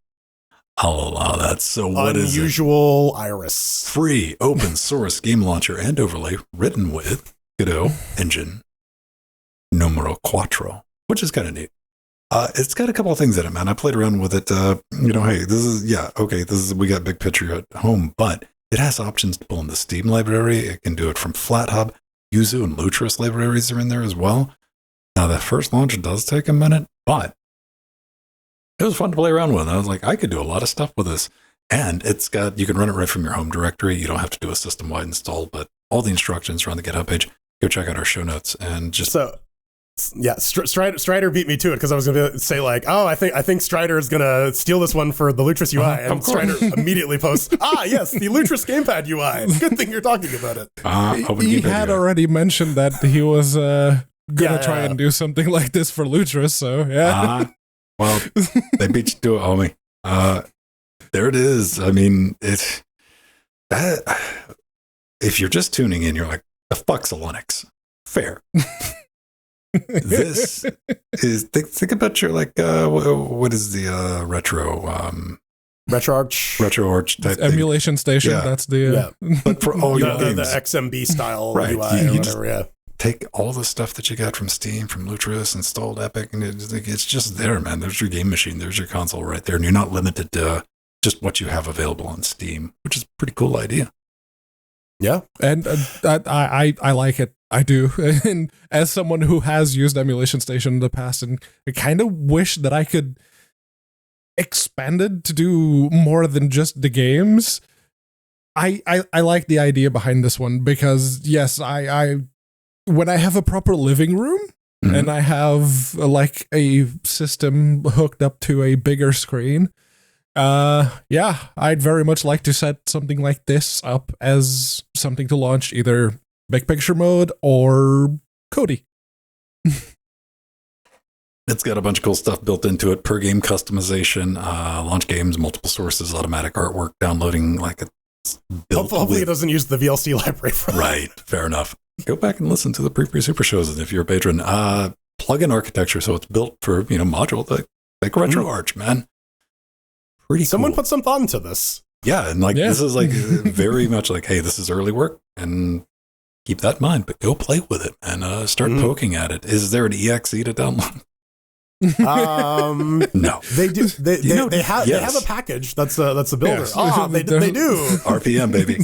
So what is it? Unusual iris. Free, open source game launcher and overlay written with Godot engine numero 4, which is kind of neat. It's got a couple of things in it, man. I played around with it. Hey, we got big picture at home, but it has options to pull in the Steam library. It can do it from FlatHub. Yuzu and Lutris libraries are in there as well. Now, that first launch does take a minute, but it was fun to play around with. I was like, I could do a lot of stuff with this. And you can run it right from your home directory. You don't have to do a system-wide install, but all the instructions are on the GitHub page. Go check out our show notes and just... So, yeah, Strider beat me to it because I was going to say like, I think Strider is going to steal this one for the Lutris UI. And Strider immediately posts, yes, the Lutris Gamepad UI. Good thing you're talking about it. He had already mentioned that he was going to try and do something like this for Lutris, so yeah. Well, they beat you to it, homie. There it is. I mean, if you're just tuning in, you're like, the fuck's a Linux? Fair. This is, think about your, like, what is the RetroArch type emulation thing. station. Yeah. That's the but for all your games, the XMB style right. UI or whatever. Take all the stuff that you got from Steam, from Lutris, installed Epoch, and it's just there, man. There's your game machine. There's your console right there. And you're not limited to just what you have available on Steam, which is a pretty cool idea. Yeah. And I like it. I do. And as someone who has used Emulation Station in the past, and I kind of wish that I could expand it to do more than just the games. I like the idea behind this one because, yes, when I have a proper living room and I have like a system hooked up to a bigger screen, I'd very much like to set something like this up as something to launch either big picture mode or Kodi. It's got a bunch of cool stuff built into it. Per game customization, launch games, multiple sources, automatic artwork, downloading like it's built. Hopefully it doesn't use the VLC library for that. Right, fair enough. Go back and listen to the pre-super shows, and if you're a patron, plug-in architecture, so it's built for module like RetroArch, man. Pretty cool. Someone put some thought into this. Yeah, and this is like very much like, hey, this is early work, and keep that in mind. But go play with it and start poking at it. Is there an exe to download? No, they do. They have a package that's a builder. Yes. They do. RPM, baby.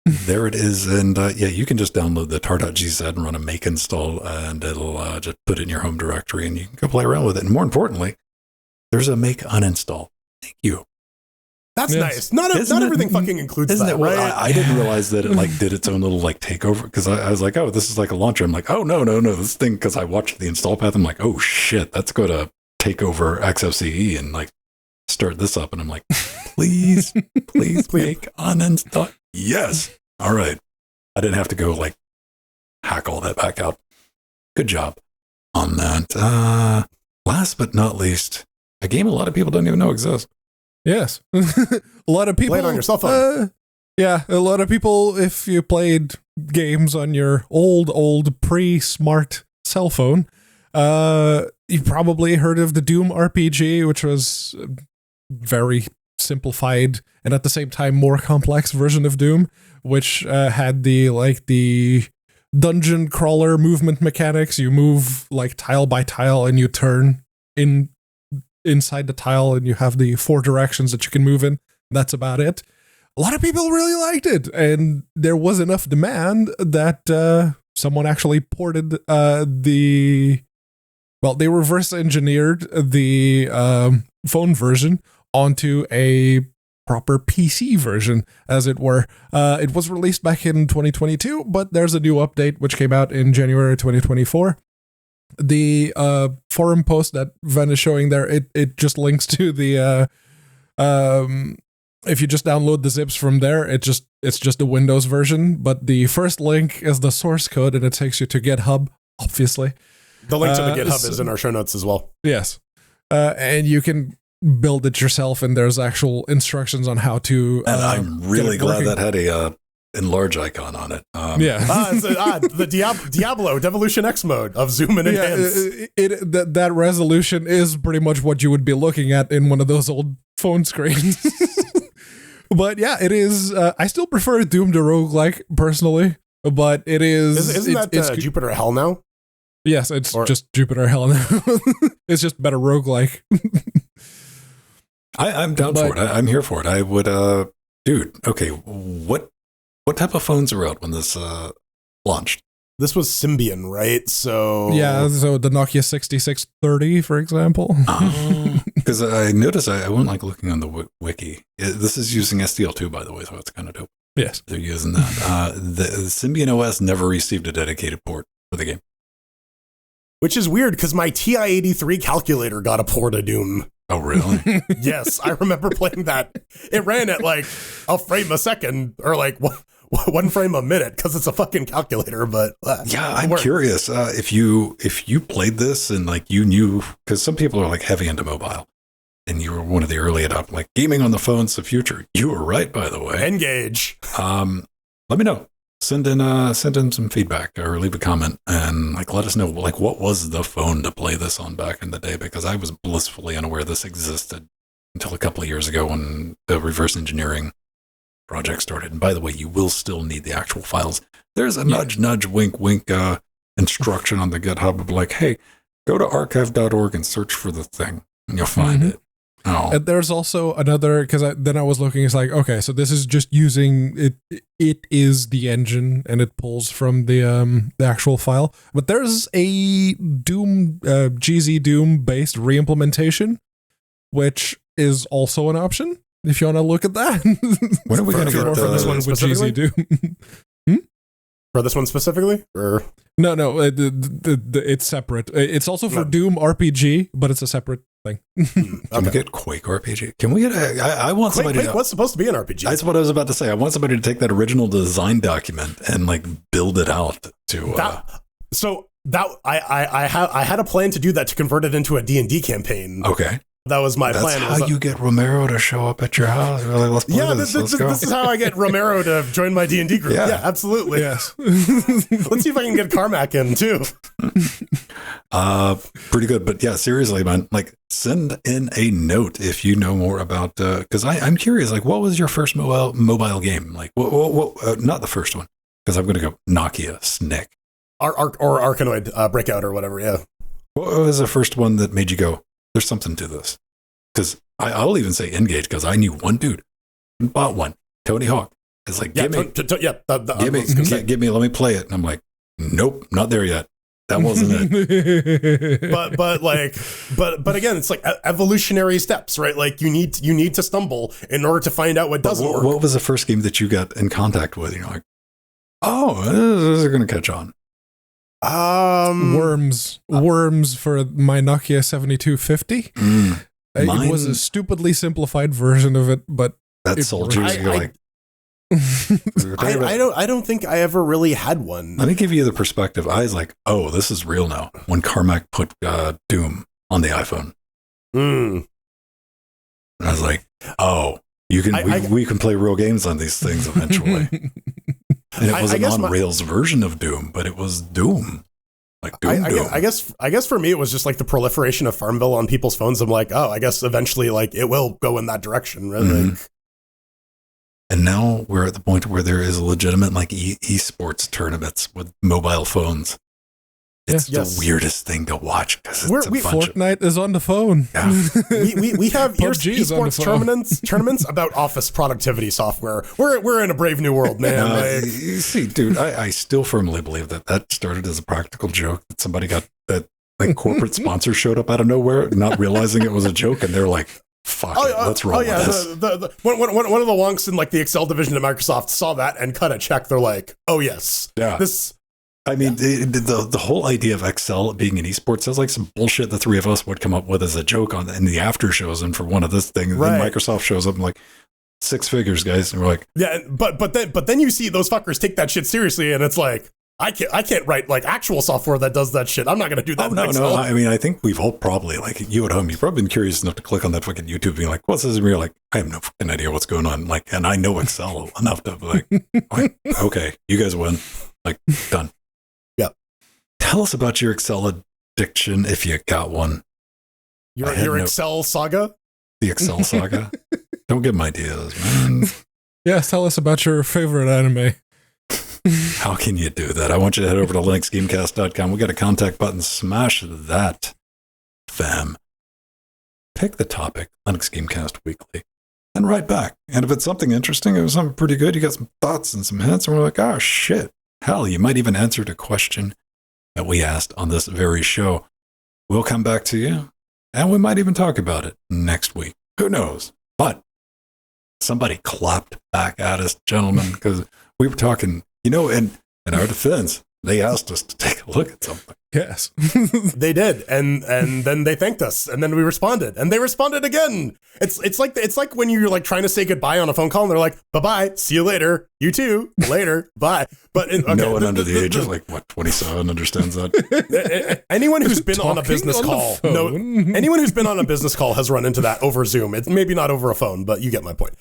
There it is, and you can just download the tar.gz and run a make install, and it'll just put it in your home directory, and you can go play around with it. And more importantly, there's a make uninstall. Thank you. That's nice. Not everything fucking includes that, well, right? I didn't realize that it did its own little takeover, because I was like, oh, this is like a launcher. I'm like, oh no, this thing, because I watched the install path. I'm like, oh shit, that's going to take over XFCE and start this up. And I'm like, please make uninstall. Yes. All right. I didn't have to go hack all that back out. Good job on that. Last but not least, a game a lot of people don't even know exists. Yes. A lot of people play it on your cell phone. A lot of people, if you played games on your old pre-smart cell phone, you've probably heard of the Doom RPG, which was very simplified and at the same time more complex version of Doom, which had the dungeon crawler movement mechanics. You move tile by tile and you turn inside the tile and you have the 4 directions that you can move in. That's about it. A lot of people really liked it, and there was enough demand that someone actually ported the they reverse engineered the phone version onto a proper PC version, as it were. It was released back in 2022, but there's a new update which came out in January 2024. The forum post that Van is showing there, it just links to the if you just download the zips from there, it's just the Windows version, but the first link is the source code and it takes you to GitHub, obviously. The link to the GitHub is in our show notes as well. Yes. And you can build it yourself, and there's actual instructions on how to. And I'm really glad that had a enlarge icon on it. The Diablo Devolution X mode of zoom and enhance. That resolution is pretty much what you would be looking at in one of those old phone screens. But yeah, it is. I still prefer Doom to roguelike personally, but it is. Isn't that Jupiter Hell now? Yes, it's just Jupiter Hell now. It's just better roguelike. I'm down for it. I'm here for it. I would, dude. Okay, what type of phones are out when this launched? This was Symbian, right? So so the Nokia 6630, for example. Because I noticed I went like looking on the wiki. This is using STL2, by the way, so it's kind of dope. Yes, they're using that. The Symbian OS never received a dedicated port for the game, which is weird because my TI-83 calculator got a port of Doom. Oh, really? Yes, I remember playing that. It ran at like a frame a second or like one frame a minute because it's a fucking calculator. But yeah, I'm curious if you played this and like you knew, because some people are like heavy into mobile, and you were one of the early adopters. Like gaming on the phone's the future. You were right, by the way. Engage. Let me know. Send in some feedback or leave a comment and like let us know like what was the phone to play this on back in the day, because I was blissfully unaware this existed until a couple of years ago when the reverse engineering project started. And by the way, you will still need the actual files. There's a nudge, wink, instruction on the GitHub of like, hey, go to archive.org and search for the thing and you'll find it. Oh. And there's also another, because then I was looking, it's like, okay, so this is just using it. It is the engine, and it pulls from the actual file. But there's a Doom, GZ Doom based reimplementation, which is also an option if you want to look at that. When are we going to get for this one with GZ Doom? For this one specifically, or no, it's separate. It's also for Doom RPG, but it's a separate thing. Can we get Quake RPG? Can we get I want somebody Quake was supposed to be an RPG. That's what I was about to say. I want somebody to take that original design document and like build it out to I had a plan to do that, to convert it into a D&D campaign. Okay. That was my plan. That's how you get Romero to show up at your house. Like, let's play this. Let's go. This is how I get Romero to join my D&D group. Yeah, absolutely. Yes. Let's see if I can get Carmack in too. Pretty good. But yeah, seriously, man, like send in a note if you know more about, because I'm curious, like what was your first mobile game? Like what not the first one, because I'm going to go Nokia, SNCC. Or Arkanoid, Breakout or whatever, yeah. What was the first one that made you go, there's something to this? Because I'll even say Engage, because I knew one dude who bought one, Tony Hawk. It's like, give me, let me play it. And I'm like, nope, not there yet. That wasn't it. but again, it's like evolutionary steps, right? Like you need to stumble in order to find out what doesn't work. What was the first game that you got in contact with? You're like, oh, this is going to catch on. Worms for my Nokia 7250. It was a stupidly simplified version of it, but that soldiers I don't think I ever really had one. Let me give you the perspective. I was like, oh, this is real now. When Carmack put Doom on the iPhone, and I was like, oh, you can we can play real games on these things eventually. And it was an on-rails version of Doom, but it was Doom. Like Doom. I guess for me, it was just like the proliferation of Farmville on people's phones. I'm like, oh, I guess eventually like it will go in that direction. Right? Like, and now we're at the point where there is legitimate like esports tournaments with mobile phones. It's the weirdest thing to watch because Fortnite is on the phone. Yeah. we have esports tournaments about office productivity software. We're in a brave new world, man. You see, dude, I still firmly believe that started as a practical joke that somebody got that like corporate sponsors showed up out of nowhere, not realizing it was a joke, and they're like, "Fuck it, let's roll with this." One of the wonks in like the Excel division of Microsoft saw that and cut a check. They're like, "Oh yes, this." I mean, the whole idea of Excel being an esports sounds like some bullshit the three of us would come up with as a joke in the after shows and for one of this thing. Right. Then Microsoft shows up and like, 6 figures, guys, and we're like, yeah, but then you see those fuckers take that shit seriously, and it's like, I can't write like actual software that does that shit. I'm not gonna do that. No. I mean, I think we've all probably, like, you at home, you've probably been curious enough to click on that fucking YouTube, being like, "What's this?" And you're like, "I have no fucking idea what's going on." Like, and I know Excel enough to be like, okay, you guys win. Like, done. Yeah. Tell us about your Excel addiction if you got one. Your Excel saga. The Excel saga. Don't give them ideas, man. Yes, tell us about your favorite anime. How can you do that? I want you to head over to linuxgamecast.com. We got a contact button. Smash that, fam. Pick the topic, Linux Gamecast Weekly, and write back. And if it's something interesting, it was something pretty good, you got some thoughts and some hints, and we're like, oh, shit. Hell, you might even answer a question that we asked on this very show. We'll come back to you, and we might even talk about it next week. Who knows? But somebody clapped back at us, gentlemen, because we were talking, in our defense, they asked us to take a look at something. Yes. They did, and then they thanked us, and then we responded, and they responded again. It's like when you're like trying to say goodbye on a phone call, and they're like, "Bye-bye, see you later, you too, later, bye." But okay, no one under the age of 27 understands that. Anyone who's been on a business call, anyone who's been on a business call has run into that over Zoom. It's maybe not over a phone, but you get my point.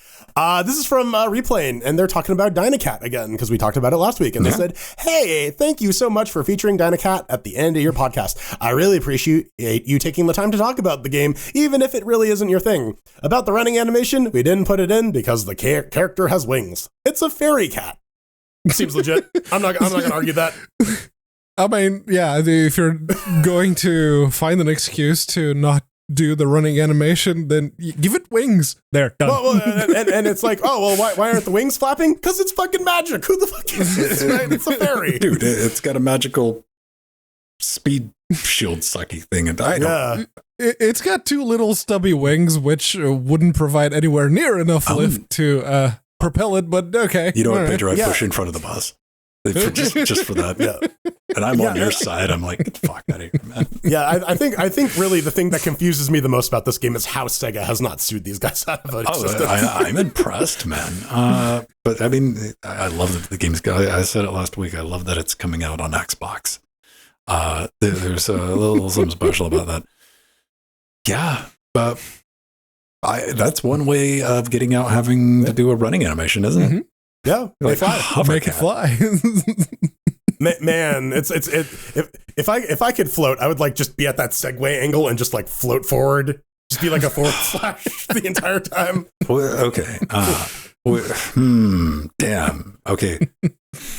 This is from Replaying, and they're talking about Dynacat again because we talked about it last week, and they said, "Hey, thank you so much for featuring Dynacat at the end of your podcast. I really appreciate you taking the time to talk about the game, even if it really isn't your thing. About the running animation, we didn't put it in because the character has wings. It's a fairy cat." Seems legit. I'm not going to argue that. I mean, yeah, if you're going to find an excuse to not do the running animation, then give it wings. There, done. Well, and it's like, oh, well, why aren't the wings flapping? Because it's fucking magic. Who the fuck is this, right? It's a fairy. Dude, it's got a magical speed shield sucky thing, and it's got 2 little stubby wings, which wouldn't provide anywhere near enough lift to propel it, but okay. You know what, Pedro, I push in front of the bus. Just for that. Yeah. And I'm on your side. I'm like, get the fuck out of here, man. Yeah, I think really the thing that confuses me the most about this game is how Sega has not sued these guys out of it. I'm impressed, man. But I mean, I love that the game's got, I said it last week, I love that it's coming out on Xbox. There's a little something special about that. Yeah, but that's one way of getting out, having to do a running animation, isn't it? Yeah, like, make it fly. Man, if I could float, I would like just be at that segue angle and just like float forward, just be like a forward slash the entire time. Well, okay. Damn. Okay.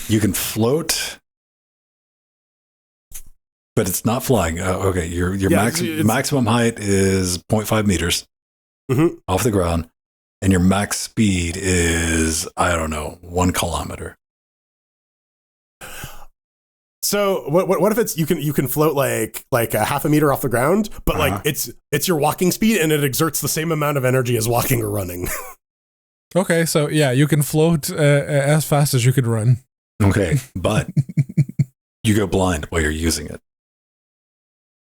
You can float, but it's not flying. Okay. Your maximum height is 0.5 meters off the ground. And your max speed is, I don't know, 1 kilometer. So what if it's you can float like a half a meter off the ground, but like it's your walking speed and it exerts the same amount of energy as walking or running. Okay, so yeah, you can float as fast as you could run. Okay, but you go blind while you're using it.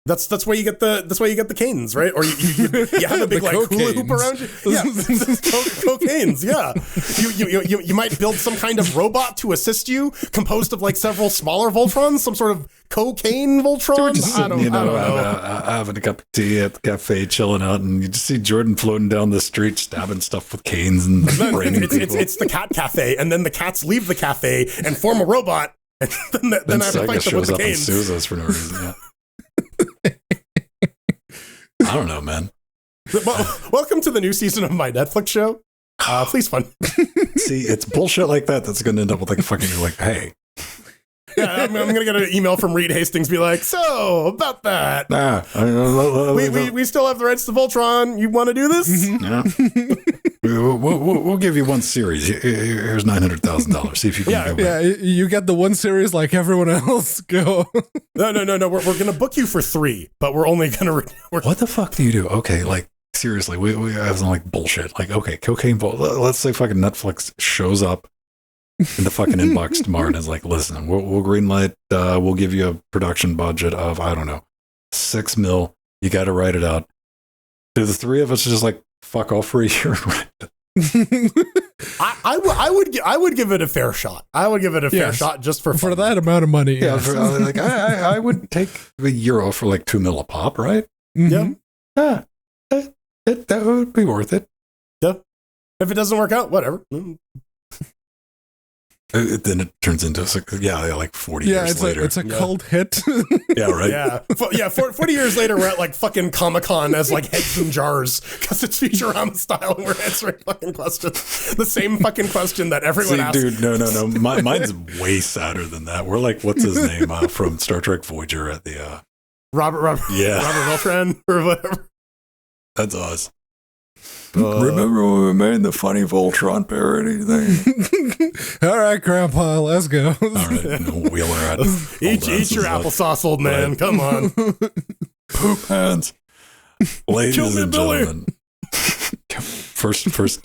That's why you get the canes, right? Or you have a big like hula hoop around you. Yeah, cocaines. Yeah, you might build some kind of robot to assist you, composed of like several smaller Voltrons, some sort of cocaine Voltron. I don't know. Having a cup of tea at the cafe, chilling out, and you just see Jordan floating down the street, stabbing stuff with canes and braining people. It's the cat cafe, and then the cats leave the cafe and form a robot, and then I have to fight them with the canes. And sues us for no reason. Yeah. I don't know, man. Well, welcome to the new season of my Netflix show. Please fun. See, it's bullshit like that that's going to end up with like a fucking like, hey. Yeah, I'm going to get an email from Reed Hastings, be like, so about that. Nah, we still have the rights to Voltron. You want to do this? Yeah. We'll give you one series. Here's $900,000. See if you can. Yeah, you get the one series like everyone else. Go. No. We're gonna book you for 3, but we're only gonna. What the fuck do you do? Okay, like seriously, we have some like bullshit. Like, okay, cocaine vault. Let's say fucking Netflix shows up in the fucking inbox tomorrow and is like, listen, we'll greenlight. We'll give you a production budget of, I don't know, $6 million. You got to write it out. Do the 3 of us just like fuck off for a year? I would give it a fair shot. I would give it a fair shot just for that amount of money. Yeah, like I would take the year off for like $2 million a pop, right? Mm-hmm. Yeah, that would be worth it. Yeah. If it doesn't work out, whatever. Then it turns into like 40 years later. It's a cult hit. Yeah, right. Yeah. 40 years later, we're at like fucking Comic-Con as like heads in jars because it's Futurama style and we're answering fucking questions. The same fucking question that everyone asks. Dude, no. Mine's way sadder than that. We're like, what's his name from Star Trek Voyager at the Robert Beltran or whatever. That's us. Remember when we made the funny Voltron parody thing? All right, Grandpa, let's go. All right, Wheeler at eat your applesauce, old man. Right. Come on. Poop hands. Ladies and gentlemen. First South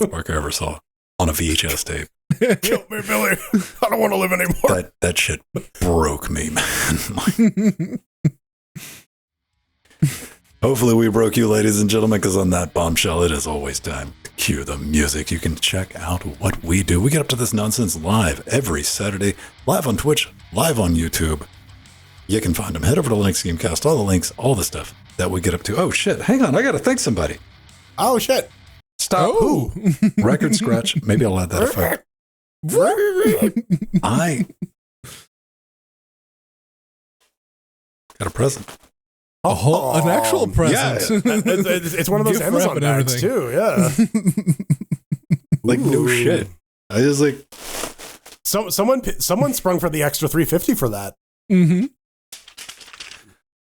Park I ever saw on a VHS tape. Kill me, Billy. I don't want to live anymore. That shit broke me, man. Hopefully we broke you, ladies and gentlemen, because on that bombshell, it is always time to cue the music. You can check out what we do. We get up to this nonsense live every Saturday, live on Twitch, live on YouTube. You can find them. Head over to Linux Gamecast, all the links, all the stuff that we get up to. Oh, shit. Hang on. I got to thank somebody. Oh, shit. Stop. Who? Record scratch. Maybe I'll add that effect. I got a present. An actual present. Yeah, it's one of those Amazon bags too. Yeah, like no shit. I just like someone sprung for the extra $350 for that. Mm-hmm.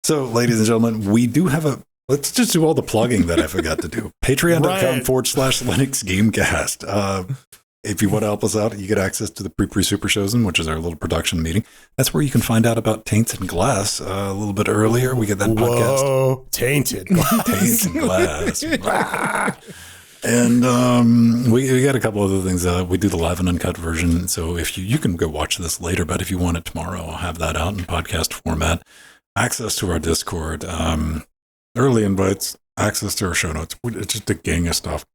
So, ladies and gentlemen, we do have let's just do all the plugging that I forgot to do. Patreon.com/Linux Gamecast. If you want to help us out, you get access to the Pre-Super Chosen, which is our little production meeting. That's where you can find out about Taints and Glass a little bit earlier. We get that podcast. Whoa, Tainted Glass. Taints and Glass. And we got a couple other things. We do the live and uncut version. So if you can go watch this later, but if you want it tomorrow, I'll have that out in podcast format. Access to our Discord, early invites, access to our show notes. It's just a gang of stuff.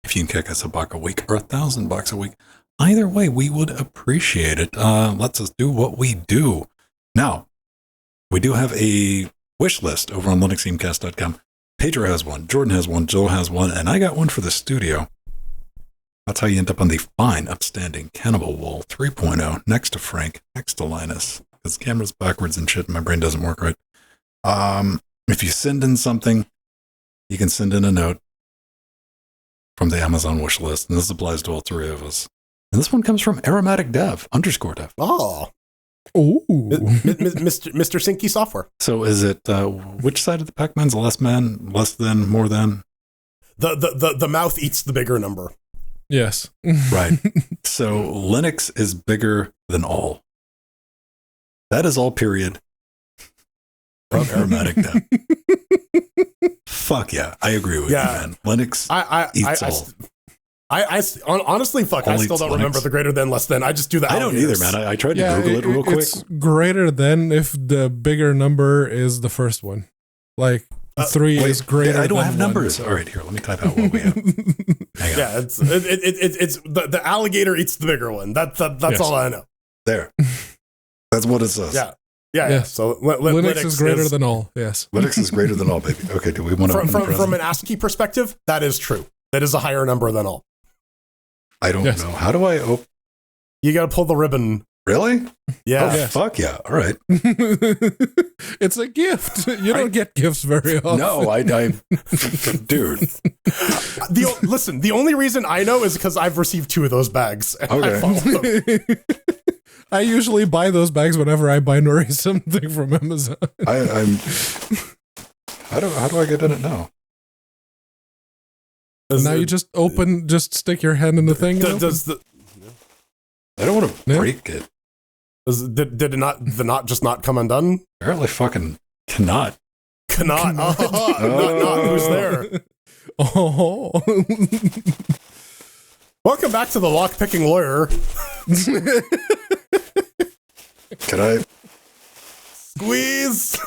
If you can kick us $1 a week or $1,000 a week, either way, we would appreciate it. Lets us do what we do. Now, we do have a wish list over on linuxgamecast.com. Pedro has one, Jordan has one, Joe has one, and I got one for the studio. That's how you end up on the fine, upstanding Cannibal Wall 3.0 next to Frank, next to Linus. Because the camera's backwards and shit, and my brain doesn't work right. If you send in something, you can send in a note from the Amazon wish list, and this applies to all 3 of us. And this one comes from Aromatic Dev _Dev. Oh, Mr. Sinky Software. So is it which side of the Pac-Man's less than, more than? The mouth eats the bigger number. Yes, right. So Linux is bigger than all. That is all. Period. From Aromatic Dev. Fuck yeah, I agree with you, man. Linux eats all. Honestly, fuck, I still don't remember the greater than, less than. I just do that. I don't either, man. I tried to Google it real quick. It's greater than if the bigger number is the first one. Like 3 is greater. I don't than have 1. numbers. All right, here, let me type out what we have. Hang on. Yeah, it's the alligator eats the bigger one. That's all I know. There. That's what it says. Yeah. Yeah. So Linux is greater than all. Yes. Linux is greater than all, baby. Okay, do we want to from an ASCII perspective, that is true. That is a higher number than all. I don't know. How do I open? You got to pull the ribbon. Really? Yeah. Oh, yes. Fuck yeah. All right. It's a gift. You don't get gifts very often. No, I dude. Listen, the only reason I know is because I've received 2 of those bags. And okay. I follow them. I usually buy those bags whenever I binary something from Amazon. How do I get in it now? Now you just stick your hand in the thing. I don't want to break it. Did it not, the knot just not come undone? Apparently fucking cannot. Cannot. Not who's there? Oh. Welcome back to the lock-picking lawyer. Can I? Squeeze.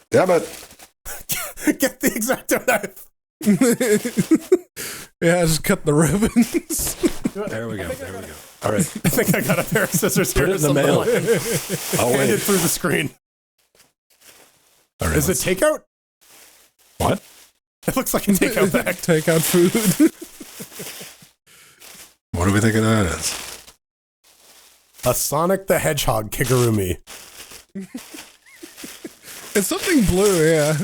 Damn it. Get the X-Acto knife. Yeah, just cut the ribbons. There we go. All right. I think I got a pair of scissors here. Put it in the mail. I'll Hand it wait. through the screen. All right, Is it takeout? What? It looks like a takeout bag. Takeout food. What do we think of that as? A Sonic the Hedgehog Kigurumi. It's something blue, yeah.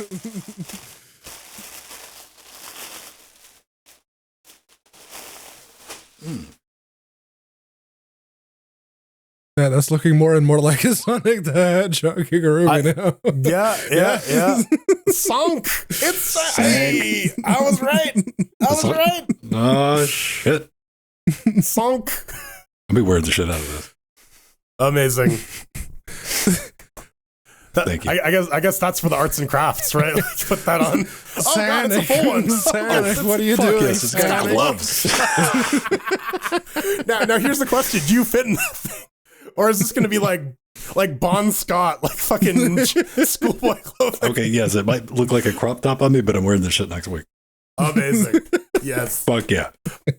Yeah, that's looking more and more like a Sonic the Hedgehog Kigurumi now. Yeah. Sunk. It's hey, I was right. Oh, shit. Sunk. I'll be wearing the shit out of this. Amazing. Thank you. I guess that's for the arts and crafts, right? Like, put that on. Oh God, it's a full one. Sonic, what are you Fuck doing? yes, it's got gloves. Now here's the question: do you fit in that thing, or is this going to be like Bon Scott, like fucking schoolboy clothing? Okay, yes, it might look like a crop top on me, but I'm wearing this shit next week. Amazing. Yes. Fuck yeah.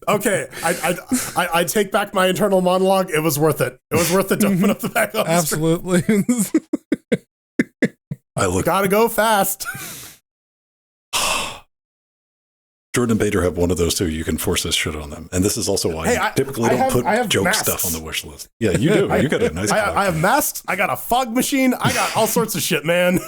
Okay, I take back my internal monologue. It was worth it. It was worth it to open up the back of the Absolutely. Gotta go fast. Jordan and Bader have one of those too. You can force this shit on them. And this is also why I typically don't put joke stuff on the wish list. Yeah, you do. You got a nice I have masks. I got a fog machine. I got all sorts of shit, man.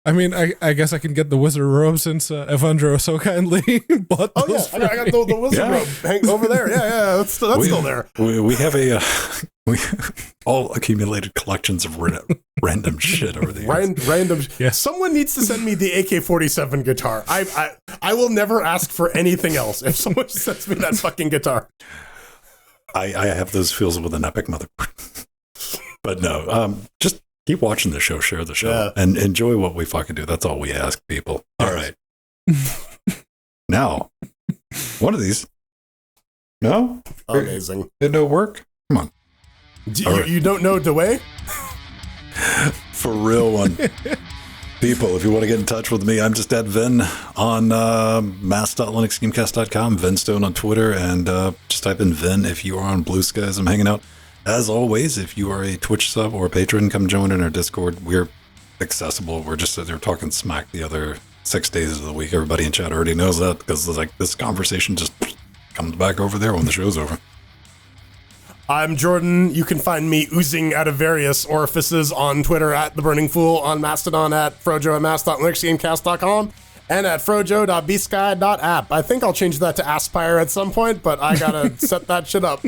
I mean, I guess I can get the wizard robe since Evandro so kindly bought those. Oh, yeah. I got the wizard robe hanging over there. Yeah. That's still there. We have we all accumulated collections of random shit over the years. Random. Yes. Someone needs to send me the AK-47 guitar. I will never ask for anything else if someone sends me that fucking guitar. I have those feels with an epic mother. But no, just keep watching the show, share the show, and enjoy what we fucking do. That's all we ask people. All right. Now, one of these. No? Amazing. Did no work? Come on. You don't know DeWay? For real one. People, if you want to get in touch with me, I'm just at Vin on mass.linuxgamecast.com, Vinstone on Twitter, and just type in Vin if you are on Blue Skies. I'm hanging out. As always, if you are a Twitch sub or a patron, come join in our Discord. We're accessible. We're just there talking smack the other 6 days of the week. Everybody in chat already knows that because like this conversation just comes back over there when the show's over. I'm Jordan. You can find me oozing out of various orifices on Twitter at The Burning Fool, on Mastodon at frojo at mass.linuxgamecast.com, and at frojo.bsky.app. I think I'll change that to Aspire at some point, but I gotta set that shit up.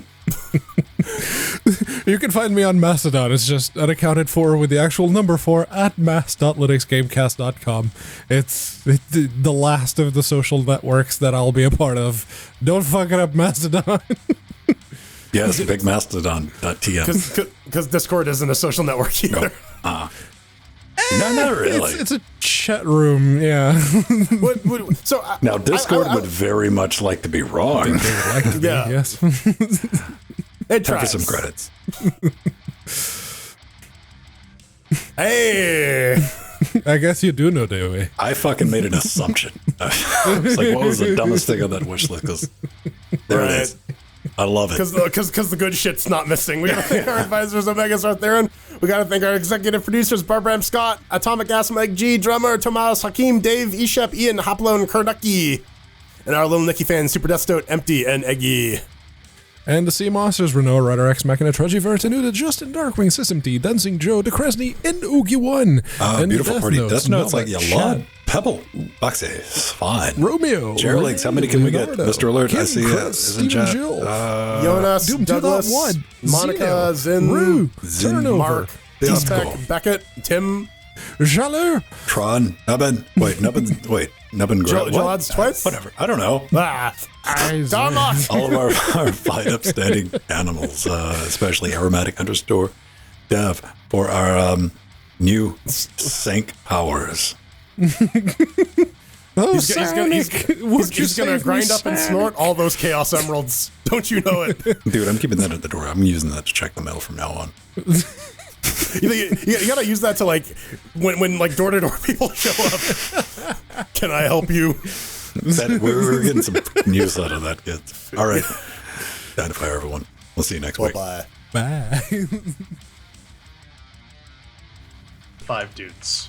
You can find me on Mastodon. It's just unaccounted for with the actual number 4 at mass.linuxgamecast.com. It's the last of the social networks that I'll be a part of. Don't fuck it up, Mastodon. Yes, big Mastodon.tm. Because Discord isn't a social network either. No, not really. It's a chat room, yeah. Now, Discord would very much like to be wrong. They would like to be, yes. It Time for tries. some credits. Hey! I guess you do know, Dewey. I fucking made an assumption. It's like, what was the dumbest thing on that wish list? 'Cause there it is. I love it. Because the good shit's not missing. We gotta thank our advisors, Omega Star Theron. We gotta thank our executive producers, Barbara M. Scott, Atomic Gas, Meg G, Drummer, Tomas, Hakeem, Dave, Eshep, Ian, Hoplone, Kurnucky, and our little Nicky fans, Super Destote, Empty, and Eggy. And the Sea Monsters, Renault, Rider X, Machina, Trudgy, Vertinuda, Justin, Darkwing, System T, Dancing Joe, DeCresney, and Oogie One. And Beautiful party. Death Note's like Velvet, Yalad, Pebble, Boxy, it's fine. Romeo, Jerlegs, how many can we get? Leonardo, Mr. Alert, Kim, I see Chris, is in Stephen chat. Uh, Jill, Jonas, Doom Douglas, 2.1, Monica, Zeno, Zin, Rue, Zin, Turnover, Mark, Bisco. Beck, Beckett, Tim, Jaloux. Tron, Nubbin. Wait, Nubbin. Jalad's twice? Whatever. I don't know. Darmok! All of our fine, upstanding animals, especially aromatic underscore dev, for our new sync powers. Oh, He's gonna grind up and snort all those Chaos Emeralds. Don't you know it? Dude, I'm keeping that at the door. I'm using that to check the mail from now on. You gotta use that to like when like door-to-door people show up. Can I help you? We're getting some news out of that, kids. All right. Time to fire, everyone. We'll see you next week. Bye. Bye. 5 dudes.